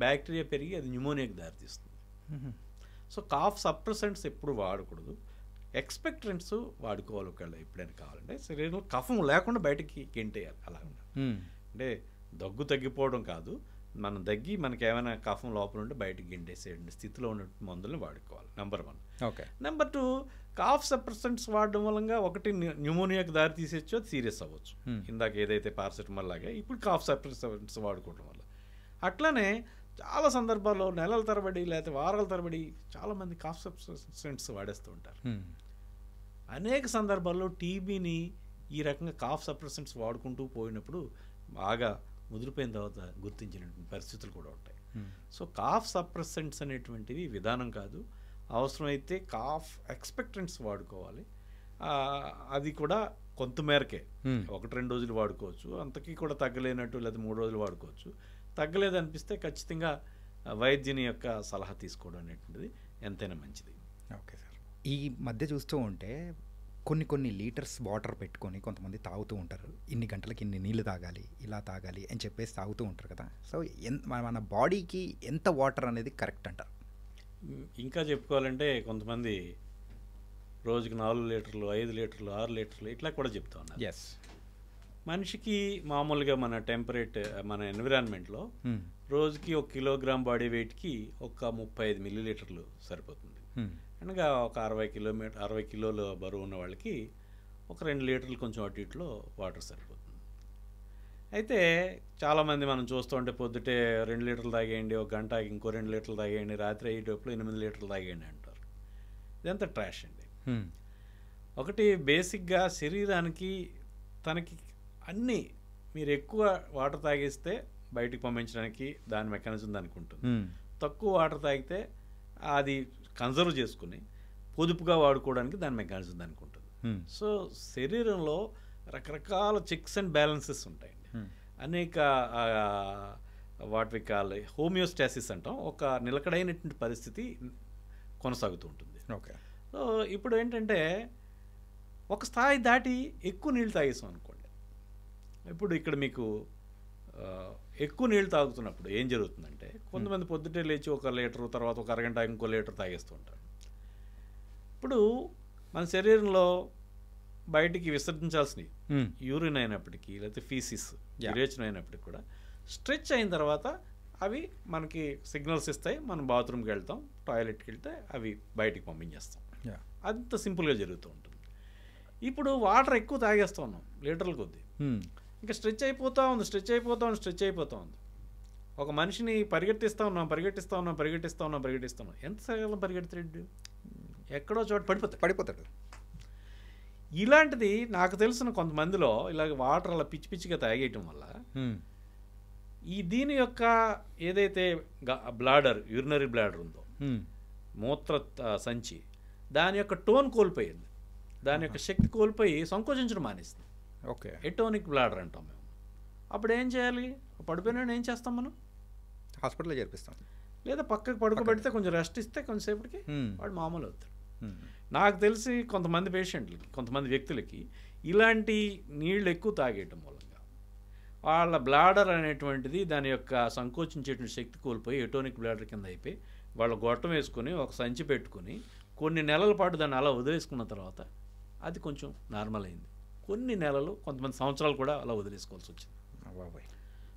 బ్యాక్టీరియా పెరిగి అది న్యూమోనియాకి దారితీస్తుంది. సో కాఫ్ సప్రెసెంట్స్ ఎప్పుడు వాడకూడదు, ఎక్స్పెక్టెంట్స్ వాడుకోవాలి. ఒకవేళ ఎప్పుడైనా కావాలంటే శరీరంలో కఫం లేకుండా బయటకి గెంటేయాలి. అలా అంటే దగ్గు తగ్గిపోవడం కాదు, మనం దగ్గి మనకి ఏమైనా కఫం లోపల ఉంటే బయటకు గెంటేసే స్థితిలో ఉన్న మందులను వాడుకోవాలి. Number 1. Okay. Number 2, cough suppressants వాడడం వల్ల ఒకటి న్యూమోనియాకి దారి తీసేచ్చు, అది సీరియస్ అవ్వచ్చు. ఇందాక ఏదైతే పారాసెటమాల్ లాగే ఇప్పుడు కాఫ్ సప్రెసెంట్స్ వాడుకోవడం వల్ల. అట్లానే చాలా సందర్భాల్లో నెలల తరబడి లేకపోతే వారాల తరబడి చాలామంది కాఫ్ సప్రెసెంట్స్ వాడేస్తూ ఉంటారు. అనేక సందర్భాల్లో టీబీని ఈ రకంగా కాఫ్ సప్రెసెంట్స్ వాడుకుంటూ పోయినప్పుడు బాగా ముదిరిపోయిన తర్వాత గుర్తించినటువంటి పరిస్థితులు కూడా ఉంటాయి. సో కాఫ్ సప్రెసెంట్స్ అనేటువంటివి విధానం కాదు, అవసరమైతే కాఫ్ ఎక్స్పెక్టెంట్స్ వాడుకోవాలి. అది కూడా కొంతమేరకే 1-2 రోజులు వాడుకోవచ్చు, అంతకీ కూడా తగ్గలేనట్టు లేదా 3 రోజులు వాడుకోవచ్చు. తగ్గలేదనిపిస్తే ఖచ్చితంగా వైద్యుని యొక్క సలహా తీసుకోవడం అనేటువంటిది ఎంతైనా మంచిది. Okay sir. ఈ మధ్య చూస్తూ ఉంటే కొన్ని లీటర్స్ వాటర్ పెట్టుకొని కొంతమంది తాగుతూ ఉంటారు. ఇన్ని గంటలకి ఇన్ని నీళ్ళు తాగాలి, ఇలా తాగాలి అని చెప్పేసి తాగుతూ ఉంటారు కదా. సో మన బాడీకి ఎంత వాటర్ అనేది కరెక్ట్ అంటారు? ఇంకా చెప్పుకోవాలంటే కొంతమంది రోజుకి 4 లీటర్లు, 5 లీటర్లు, 6 లీటర్లు ఇట్లా కూడా చెప్తా ఉన్నారు. ఎస్. మనిషికి మామూలుగా మన ఎన్విరాన్మెంట్లో రోజుకి 1 కిలోగ్రామ్ బాడీ వెయిట్కి ఒక 35 మిల్లీలీటర్లు సరిపోతుంది. అనగా ఒక 60 కిలోల బరువు ఉన్న వాళ్ళకి ఒక 2 లీటర్లు కొంచెం అటు ఇట్లో వాటర్ సరిపోతుంది. అయితే చాలామంది మనం చూస్తూ ఉంటే పొద్దుటే 2 లీటర్లు తాగేయండి, ఒక గంట ఇంకో 2 లీటర్లు తాగేయండి, రాత్రి అయ్యేటప్పుడు 8 లీటర్లు తాగేయండి అంటారు. ఇదంతా ట్రాష్ అండి. ఒకటి బేసిక్గా శరీరానికి తనకి అన్నీ మీరు ఎక్కువ వాటర్ తాగేస్తే బయటికి పంపించడానికి దాని మెకానిజం దానికి ఉంటుంది. తక్కువ వాటర్ తాగితే అది కన్జర్వ్ చేసుకుని పొదుపుగా వాడుకోవడానికి దాని మెకానిజం దానికి ఉంటుంది. సో శరీరంలో రకరకాల చెక్స్ అండ్ బ్యాలెన్సెస్ ఉంటాయండి. అనేక వాట్ వి కాల్ హోమియోస్టాసిస్ అంటాం, ఒక నిలకడైనటువంటి పరిస్థితి కొనసాగుతూ ఉంటుంది. ఓకే. సో ఇప్పుడు ఏంటంటే ఒక స్థాయి దాటి ఎక్కువ నీళ్ళు తాగేసాం అనుకోండి. ఇప్పుడు ఇక్కడ మీకు ఎక్కువ నీళ్ళు తాగుతున్నప్పుడు ఏం జరుగుతుందంటే కొంతమంది పొద్దుటే లేచి 1 లీటరు, తర్వాత ఒక అరగంట ఇంకో లీటర్ తాగేస్తూ ఉంటారు. ఇప్పుడు మన శరీరంలో బయటికి విసర్జించాల్సినవి యూరిన్ అయినప్పటికీ లేకపోతే ఫీసిస్ విరేచన అయినప్పటికీ కూడా స్ట్రెచ్ అయిన తర్వాత అవి మనకి సిగ్నల్స్ ఇస్తాయి. మనం బాత్రూమ్కి వెళ్తాం, టాయిలెట్కి వెళ్తే అవి బయటికి పంపించేస్తాం. అంత సింపుల్గా జరుగుతూ ఉంటుంది. ఇప్పుడు వాటర్ ఎక్కువ తాగేస్తూ ఉన్నాం లీటర్ల కొద్దీ, ఇంకా స్ట్రెచ్ అయిపోతూ ఉంది. ఒక మనిషిని పరిగెట్టిస్తూ ఉన్నాం. ఎంతసేపు పరిగెడతాడు? ఎక్కడో చోట పడిపోతాడు. ఇలాంటిది నాకు తెలిసిన కొంతమందిలో ఇలాగ వాటర్ అలా పిచ్చి పిచ్చిగా తాగేయటం వల్ల దీని యొక్క ఏదైతే బ్లాడర్, యూరినరీ బ్లాడర్ ఉందో, మూత్ర సంచి, దాని యొక్క టోన్ కోల్పోయింది, దాని యొక్క శక్తి కోల్పోయి సంకోచించడం మానేస్తుంది. ఓకే. ఎటోనిక్ బ్లాడర్ అంటాం మేము. అప్పుడు ఏం చేయాలి? పడిపోయినా ఏం చేస్తాం? మనం హాస్పిటల్లో చేర్పిస్తాం, లేదా పక్కకు పడుకోబెడితే కొంచెం రెస్ట్ ఇస్తే కొంచెంసేపటికి వాడు మామూలు అవుతాడు. నాకు తెలిసి కొంతమంది పేషెంట్లకి, కొంతమంది వ్యక్తులకి ఇలాంటి నీళ్ళు ఎక్కువ తాగేయటం మూలంగా వాళ్ళ బ్లాడర్ అనేటువంటిది దాని యొక్క సంకోచించేటువంటి శక్తి కోల్పోయి ఎటోనిక్ బ్లాడర్ కింద అయిపోయి వాళ్ళ గొట్టం వేసుకొని ఒక సంచి పెట్టుకుని కొన్ని నెలల పాటు దాన్ని అలా వదిలేసుకున్న తర్వాత అది కొంచెం నార్మల్ అయింది. కొన్ని నెలలు, కొంతమంది సంవత్సరాలు కూడా అలా వదిలేసుకోవాల్సి వచ్చింది.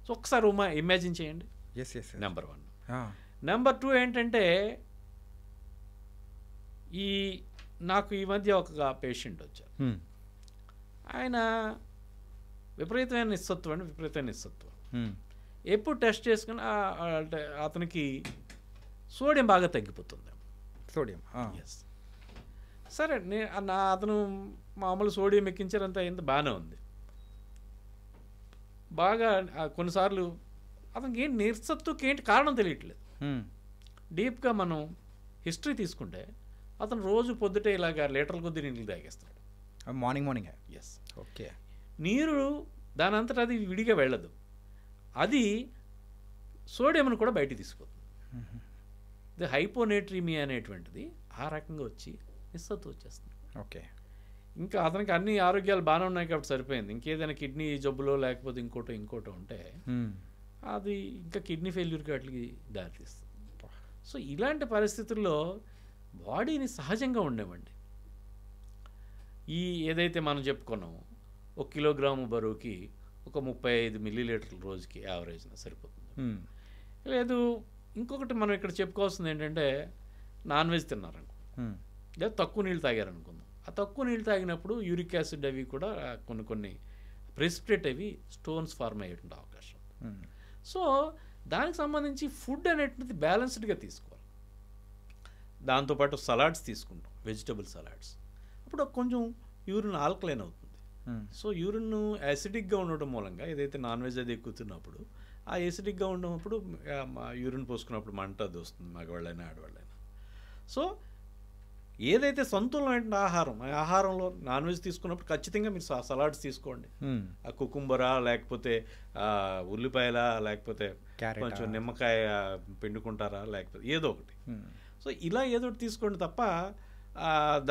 సో ఒకసారి ఇమాజిన్ చేయండి. నెంబర్ 1. నెంబర్ 2 ఏంటంటే నాకు ఈ మధ్య ఒక పేషెంట్ వచ్చారు. ఆయన విపరీతమైన నిస్సత్వం. ఎప్పుడు టెస్ట్ చేసుకుని అతనికి సోడియం బాగా తగ్గిపోతుంది. ఎస్. సరే, అతను మామూలు సోడియం ఎక్కించారంతా అయింది, బాగానే ఉంది. బాగా కొన్నిసార్లు అతనికి ఏంటి నిస్సత్తుకి ఏంటి కారణం తెలియట్లేదు. డీప్గా మనం హిస్టరీ తీసుకుంటే అతను రోజు పొద్దుటే ఇలాగ లీటర్ల కొద్ది నీళ్ళు తాగేస్తాడు. మార్నింగ్. ఎస్. ఓకే. నీరు దాని అంతటా అది విడిగా వెళ్ళదు, అది సోడియంను కూడా బయటికి తీసుకుపోతుంది. ఇది హైపోనేట్రీమియా అనేటువంటిది ఆ రకంగా వచ్చి నిస్సత్తు వచ్చేస్తుంది. ఓకే. ఇంకా అతనికి అన్ని ఆరోగ్యాలు బాగానే ఉన్నాయి కాబట్టి సరిపోయింది. ఇంకేదైనా కిడ్నీ జబ్బులో లేకపోతే ఇంకోటో ఉంటే అది ఇంకా కిడ్నీ ఫెయిల్యూర్కి వాటికి దారితీస్తుంది. సో ఇలాంటి పరిస్థితుల్లో బాడీని సహజంగా ఉండేవండి. ఏదైతే మనం చెప్పుకున్నామో 1 కిలోగ్రాము బరువుకి ఒక 35 మిల్లీలీటర్ల రోజుకి యావరేజ్న సరిపోతుంది. లేదు, ఇంకొకటి మనం ఇక్కడ చెప్పుకోవాల్సింది ఏంటంటే నాన్ వెజ్ తిన్నారనుకో, లేదా తక్కువ నీళ్ళు తాగారనుకుందాం. ఆ తక్కువ నీళ్ళు తాగినప్పుడు యూరిక్ యాసిడ్ అవి కూడా కొన్ని ప్రెసిపిటేట్ అవి స్టోన్స్ ఫార్మ్ అయ్యేటువంటి అవకాశం. సో దానికి సంబంధించి ఫుడ్ అనేటువంటిది బ్యాలెన్స్డ్గా తీసుకోవాలి. దాంతోపాటు సలాడ్స్ తీసుకుంటాం, వెజిటబుల్ సలాడ్స్. అప్పుడు కొంచెం యూరిన్ ఆల్కలైన్ అవుతుంది. సో యూరిన్ యాసిడిక్గా ఉండటం మూలంగా ఏదైతే నాన్ వెజ్ అది ఎక్కుతున్నప్పుడు ఆ యాసిడిక్గా ఉన్నప్పుడు యూరిన్ పోసుకున్నప్పుడు మంట అది వస్తుంది, మగవాళ్ళైనా ఆడవాళ్ళైనా. సో ఏదైతే సంతులమైన ఆహారంలో నాన్ వెజ్ తీసుకున్నప్పుడు ఖచ్చితంగా మీరు సలాడ్స్ తీసుకోండి. ఆ కుకుంబరా, లేకపోతే ఉల్లిపాయలా, లేకపోతే కొంచెం నిమ్మకాయ పిండుకుంటారా, లేకపోతే ఏదో ఒకటి. సో ఇలా ఏదో ఒకటి తీసుకోండి తప్ప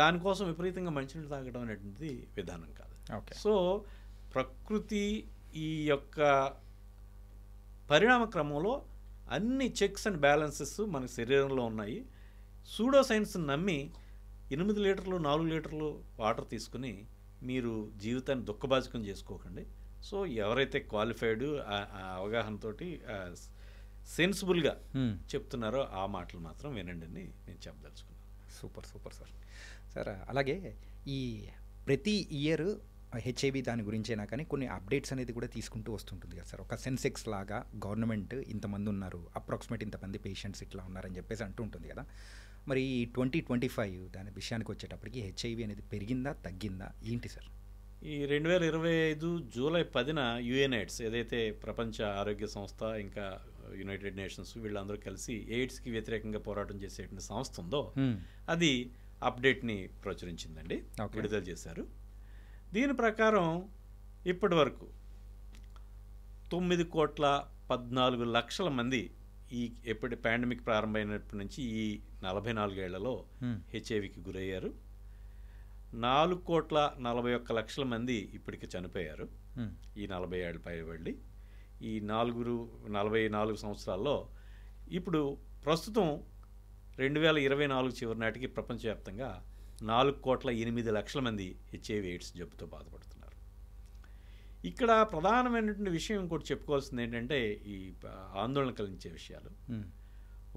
దానికోసం విపరీతంగా మంచినీళ్ళు తాగడం అనేటువంటిది విధానం కాదు. సో ప్రకృతి ఈ యొక్క పరిణామ క్రమంలో అన్ని చెక్స్ అండ్ బ్యాలెన్సెస్ మన శరీరంలో ఉన్నాయి. సూడో సైన్స్ని నమ్మి 8 లీటర్లు 4 లీటర్లు వాటర్ తీసుకుని మీరు జీవితాన్ని దుఃఖబాజకం చేసుకోకండి. సో ఎవరైతే క్వాలిఫైడ్ అవగాహనతో సెన్సిబుల్గా చెప్తున్నారో ఆ మాటలు మాత్రం వినండి అని నేను చెప్పదలుచుకున్నాను. Super super sir. సార్ అలాగే ఈ ప్రతి ఇయర్ హెచ్ఐవి దాని గురించైనా కానీ కొన్ని అప్డేట్స్ అనేది కూడా తీసుకుంటూ వస్తుంటుంది కదా సార్. ఒక సెన్సెక్స్ లాగా గవర్నమెంట్ ఇంతమంది ఉన్నారు, అప్రాక్సిమేట్ ఇంతమంది పేషెంట్స్ ఇట్లా ఉన్నారని చెప్పేసి అంటూ ఉంటుంది కదా. మరి 2025 దాని విషయానికి వచ్చేటప్పటికి హెచ్ఐవి అనేది పెరిగిందా తగ్గిందా ఏంటి సార్? ఈ 2025 జూలై 10న యుఎన్ఎయిడ్స్ ఏదైతే ప్రపంచ ఆరోగ్య సంస్థ ఇంకా యునైటెడ్ నేషన్స్ వీళ్ళందరూ కలిసి ఎయిడ్స్కి వ్యతిరేకంగా పోరాటం చేసేటువంటి సంస్థ ఉందో అది అప్డేట్ని ప్రచురించిందండి, విడుదల చేశారు. దీని ప్రకారం ఇప్పటి వరకు 9,14,00,000 మంది ఈ ఎప్పటి పాండమిక్ ప్రారంభమైనప్పటి నుంచి ఈ 44 ఏళ్లలో హెచ్ఐవికి గురయ్యారు. 4,41,00,000 మంది ఇప్పటికి చనిపోయారు ఈ 40 ఏళ్ళ పైబడి. ఈ 44 సంవత్సరాల్లో ఇప్పుడు ప్రస్తుతం 2024 చివరి నాటికి ప్రపంచవ్యాప్తంగా 4,08,00,000 మంది హెచ్ఐవి ఎయిడ్స్ జబ్బుతో బాధపడుతున్నారు. ఇక్కడ ప్రధానమైనటువంటి విషయం ఇంకోటి చెప్పుకోవాల్సింది ఏంటంటే ఈ ఆందోళన కలిగించే విషయాలు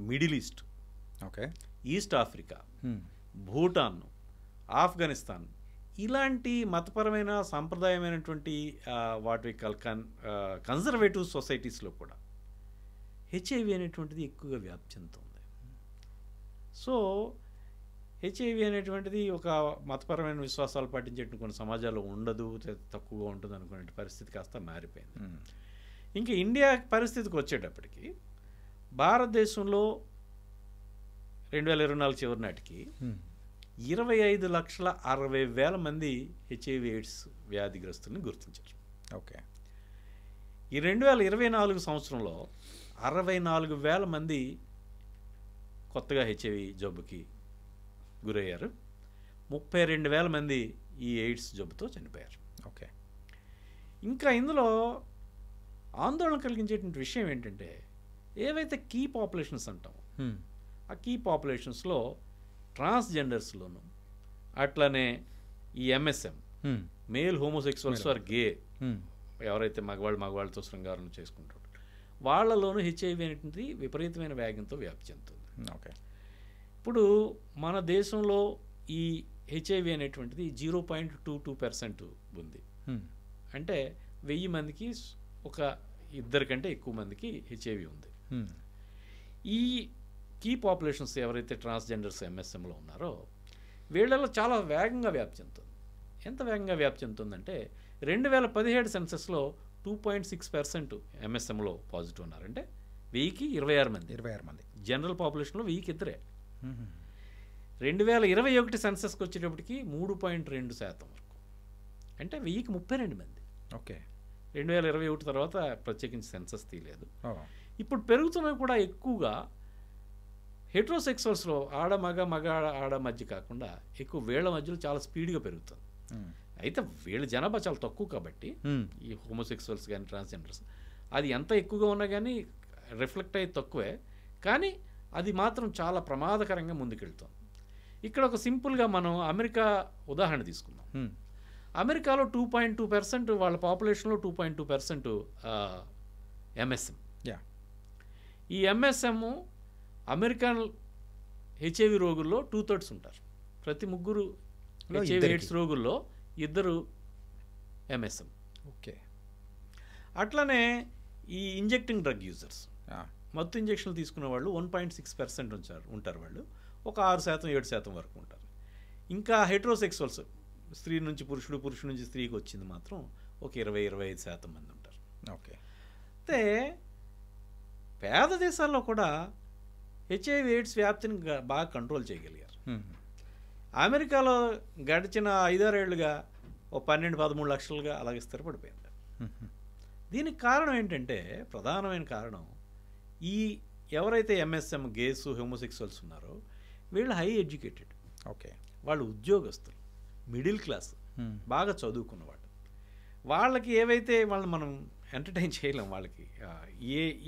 middle east, okay, east Africa, Bhutan, Afghanistan ఇలాంటి మతపరమైన సాంప్రదాయమైనటువంటి వాటి కన్జర్వేటివ్ సొసైటీస్లో కూడా హెచ్ఐవి అనేటువంటిది ఎక్కువగా వ్యాప్తి చెందుతుంది. సో హెచ్ఐవి అనేటువంటిది ఒక మతపరమైన విశ్వాసాలు పాటించేటువంటి కొన్ని సమాజాల్లో ఉండదు, తక్కువగా ఉంటుంది అనుకునే పరిస్థితి కాస్త మారిపోయింది. ఇంకా ఇండియా పరిస్థితికి వచ్చేటప్పటికి భారతదేశంలో 2024 చివరి నాటికి 25,60,000 మంది హెచ్ఐవి ఎయిడ్స్ వ్యాధిగ్రస్తుల్ని గుర్తించారు. ఓకే. ఈ 2024 సంవత్సరంలో 64,000 మంది కొత్తగా హెచ్ఐవి జబ్బుకి గురయ్యారు. 32,000 మంది ఈ ఎయిడ్స్ జబ్బుతో చనిపోయారు. ఓకే. ఇంకా ఇందులో ఆందోళన కలిగించేటువంటి విషయం ఏంటంటే ఏవైతే కీ పాపులేషన్స్ అంటామో ఆ కీ పాపులేషన్స్లో ట్రాన్స్జెండర్స్లోను అట్లనే ఈ MSM male homosexuals are gay ఎవరైతే మగవాళ్ళతో శృంగారం చేసుకుంటారో వాళ్ళలోనూ హెచ్ఐవి అనేటువంటి విపరీతమైన వేగంతో వ్యాప్తి చెందుతుంది. ఓకే. ఇప్పుడు మన దేశంలో ఈ హెచ్ఐవి అనేటువంటిది 0.22% ఉంది. అంటే 1000 మందికి ఒక 2 కంటే ఎక్కువ మందికి హెచ్ఐవి ఉంది. ఈ కీ పాపులేషన్స్ ఎవరైతే ట్రాన్స్జెండర్స్ ఎంఎస్ఎంలో ఉన్నారో వీళ్ళలో చాలా వేగంగా వ్యాప్తి చెందుతుంది. ఎంత వేగంగా వ్యాప్తి చెందుతుందంటే 2017 సెన్సస్లో 2.6% ఎంఎస్ఎంలో పాజిటివ్ ఉన్నారు. అంటే 1000కి 26 మంది. జనరల్ పాపులేషన్లో 1000కి 2. 2021 సెన్సస్కి వచ్చేటప్పటికి 3.2% వరకు, అంటే 1000కి 32 మంది. ఓకే. 2021 తర్వాత ప్రత్యేకించి సెన్సస్ తీయలేదు. ఇప్పుడు పెరుగుతున్నవి కూడా ఎక్కువగా హెట్రోసెక్సువల్స్లో ఆడ మధ్య కాకుండా ఎక్కువ వీళ్ళ మధ్యలో చాలా స్పీడ్గా పెరుగుతుంది. అయితే వీళ్ళ జనాభా చాలా తక్కువ కాబట్టి ఈ హోమోసెక్సువల్స్ కానీ ట్రాన్స్జెండర్స్ అది ఎంత ఎక్కువగా ఉన్నా కానీ రిఫ్లెక్ట్ అయ్యి తక్కువే, కానీ అది మాత్రం చాలా ప్రమాదకరంగా ముందుకెళ్తుంది. ఇక్కడ ఒక సింపుల్గా మనం అమెరికా ఉదాహరణ తీసుకుందాం. అమెరికాలో 2.2% వాళ్ళ పాపులేషన్లో 2.2% ఎంఎస్ఎం. ఈ ఎంఎస్ఎం అమెరికన్ హెచ్ఐవి రోగుల్లో 2/3 ఉంటారు. ప్రతి 3 హెచ్ఐవి ఎయిడ్స్ రోగుల్లో 2 ఎంఎస్ఎం. ఓకే. అట్లనే ఈ ఇంజెక్టింగ్ డ్రగ్ యూజర్స్, మత్తు ఇంజెక్షన్లు తీసుకున్న వాళ్ళు 1.6% ఉంటారు. వాళ్ళు ఒక 6%, 7% వరకు ఉంటారు. ఇంకా హెట్రోసెక్సువల్స్ స్త్రీ నుంచి పురుషుడు నుంచి స్త్రీకి వచ్చింది మాత్రం ఒక 20-25% మంది ఉంటారు. ఓకే. అయితే పేద దేశాల్లో కూడా హెచ్ఐవి ఎయిడ్స్ వ్యాప్తిని బాగా కంట్రోల్ చేయగలిగారు. అమెరికాలో గడిచిన 5-6 ఏళ్లుగా ఓ 12-13 లక్షలుగా అలాగే స్థిరపడిపోయింది. దీనికి కారణం ఏంటంటే ప్రధానమైన కారణం ఈ ఎవరైతే ఎంఎస్ఎం గేస్ హోమోసెక్సువల్స్ ఉన్నారో వీళ్ళు హై ఎడ్యుకేటెడ్. ఓకే. వాళ్ళు ఉద్యోగస్తులు, మిడిల్ క్లాస్, బాగా చదువుకున్నవాళ్ళు. వాళ్ళకి ఏవైతే వాళ్ళని మనం ఎంటర్టైన్ చేయలేం, వాళ్ళకి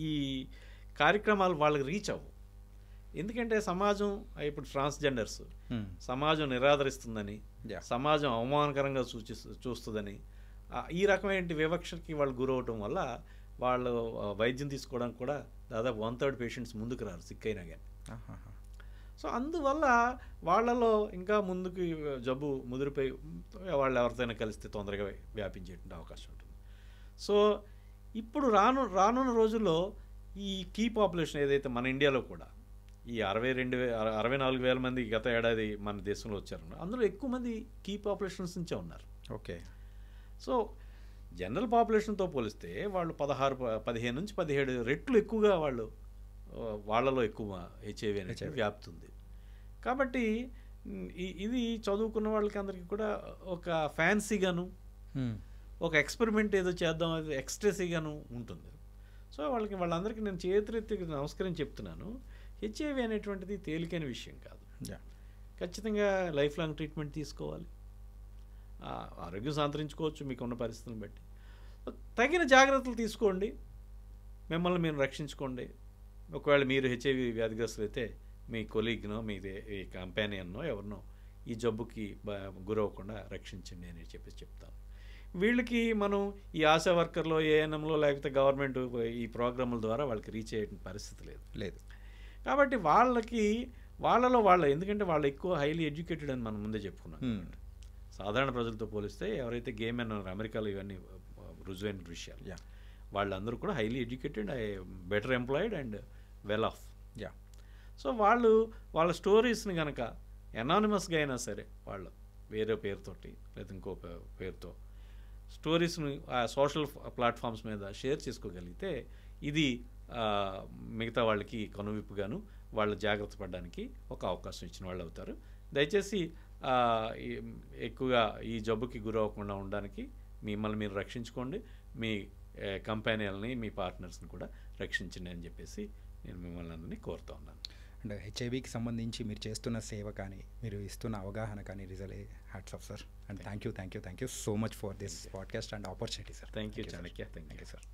ఈ కార్యక్రమాలు వాళ్ళకి రీచ్ అవ్వవు. ఎందుకంటే సమాజం ఇప్పుడు ట్రాన్స్జెండర్స్ సమాజం నిరాదరిస్తుందని, సమాజం అవమానకరంగా చూస్తుందని ఈ రకమైన వివక్షకి వాళ్ళు గురవటం వల్ల వాళ్ళు వైద్యం తీసుకోవడానికి కూడా దాదాపు 1/3 పేషెంట్స్ ముందుకు రారు సిక్ అయినా కానీ. సో అందువల్ల వాళ్ళలో ఇంకా ముందుకు జబ్బు ముదిరిపోయి వాళ్ళు ఎవరితోనైనా కలిస్తే తొందరగా వ్యాపించేటువంటి అవకాశం ఉంటుంది. సో ఇప్పుడు రానున్న రోజుల్లో ఈ కీ పాపులేషన్ ఏదైతే మన ఇండియాలో కూడా ఈ 64,000 మంది గత ఏడాది మన దేశంలో వచ్చారు, అందులో ఎక్కువ మంది కీ పాపులేషన్స్ నుంచే ఉన్నారు. ఓకే. సో జనరల్ పాపులేషన్తో పోలిస్తే వాళ్ళు 15 నుంచి 17 రెట్లు ఎక్కువగా వాళ్ళలో ఎక్కువ హెచ్ఐవి అనేది వ్యాప్తుంది. కాబట్టి ఇది చదువుకున్న వాళ్ళకి అందరికీ కూడా ఒక ఫ్యాన్సీగాను, ఒక ఎక్స్పెరిమెంట్ ఏదో చేద్దాం, అది ఎక్స్ట్రెసీగాను ఉంటుంది. సో వాళ్ళందరికీ నేను చేతులెత్తి నమస్కరించి చెప్తున్నాను, హెచ్ఐవి అనేటువంటిది తేలికైన విషయం కాదు. ఖచ్చితంగా లైఫ్ లాంగ్ ట్రీట్మెంట్ తీసుకోవాలి, ఆరోగ్యం సంతరించుకోవచ్చు మీకున్న పరిస్థితులను బట్టి. తగిన జాగ్రత్తలు తీసుకోండి, మిమ్మల్ని మీరు రక్షించుకోండి. ఒకవేళ మీరు హెచ్ఐవి వ్యాధిగ్రస్తులు అయితే మీ కొలీగ్నో మీ కంపానియన్నో ఎవరినో ఈ జబ్బుకి గురవ్వకుండా రక్షించండి అని చెప్తాను. వీళ్ళకి మనం ఈ ఆశా వర్కర్లో, ఏఎన్ఎంలో లేకపోతే గవర్నమెంట్ ఈ ప్రోగ్రాముల ద్వారా వాళ్ళకి రీచ్ అయ్యే పరిస్థితి లేదు. కాబట్టి వాళ్ళలో ఎందుకంటే వాళ్ళు ఎక్కువ హైలీ ఎడ్యుకేటెడ్ అని మనం ముందే చెప్పుకున్నాం. సాధారణ ప్రజలతో పోలిస్తే ఎవరైతే గే మెన్ అన్నారు, అమెరికాలో ఇవన్నీ రుజువైన విషయాలు, వాళ్ళందరూ కూడా highly educated, better employed and well of. So వాళ్ళ స్టోరీస్ని కనుక ఎనానిమస్గా అయినా సరే వాళ్ళు వేరే పేరుతోటి లేదా ఇంకో పేరుతో స్టోరీస్ని సోషల్ ప్లాట్ఫామ్స్ మీద షేర్ చేసుకోగలిగితే ఇది మిగతా వాళ్ళకి కనువిప్పుగాను వాళ్ళు జాగ్రత్త పడడానికి ఒక అవకాశం ఇచ్చిన వాళ్ళు అవుతారు. దయచేసి ఎక్కువగా ఈ జబ్బుకి గురవ్వకుండా ఉండడానికి మిమ్మల్ని మీరు రక్షించుకోండి, మీ కంపెనీలని మీ పార్ట్నర్స్ని కూడా రక్షించండి అని చెప్పేసి నేను మిమ్మల్ని అందరినీ కోరుతూ ఉన్నాను. అండ్ హెచ్ఐవికి సంబంధించి మీరు చేస్తున్న సేవ కానీ మీరు ఇస్తున్న అవగాహన కానీ result hats off sir. And thank you so much for this podcast and opportunity sir. Thank you Chanakya. Thank you sir.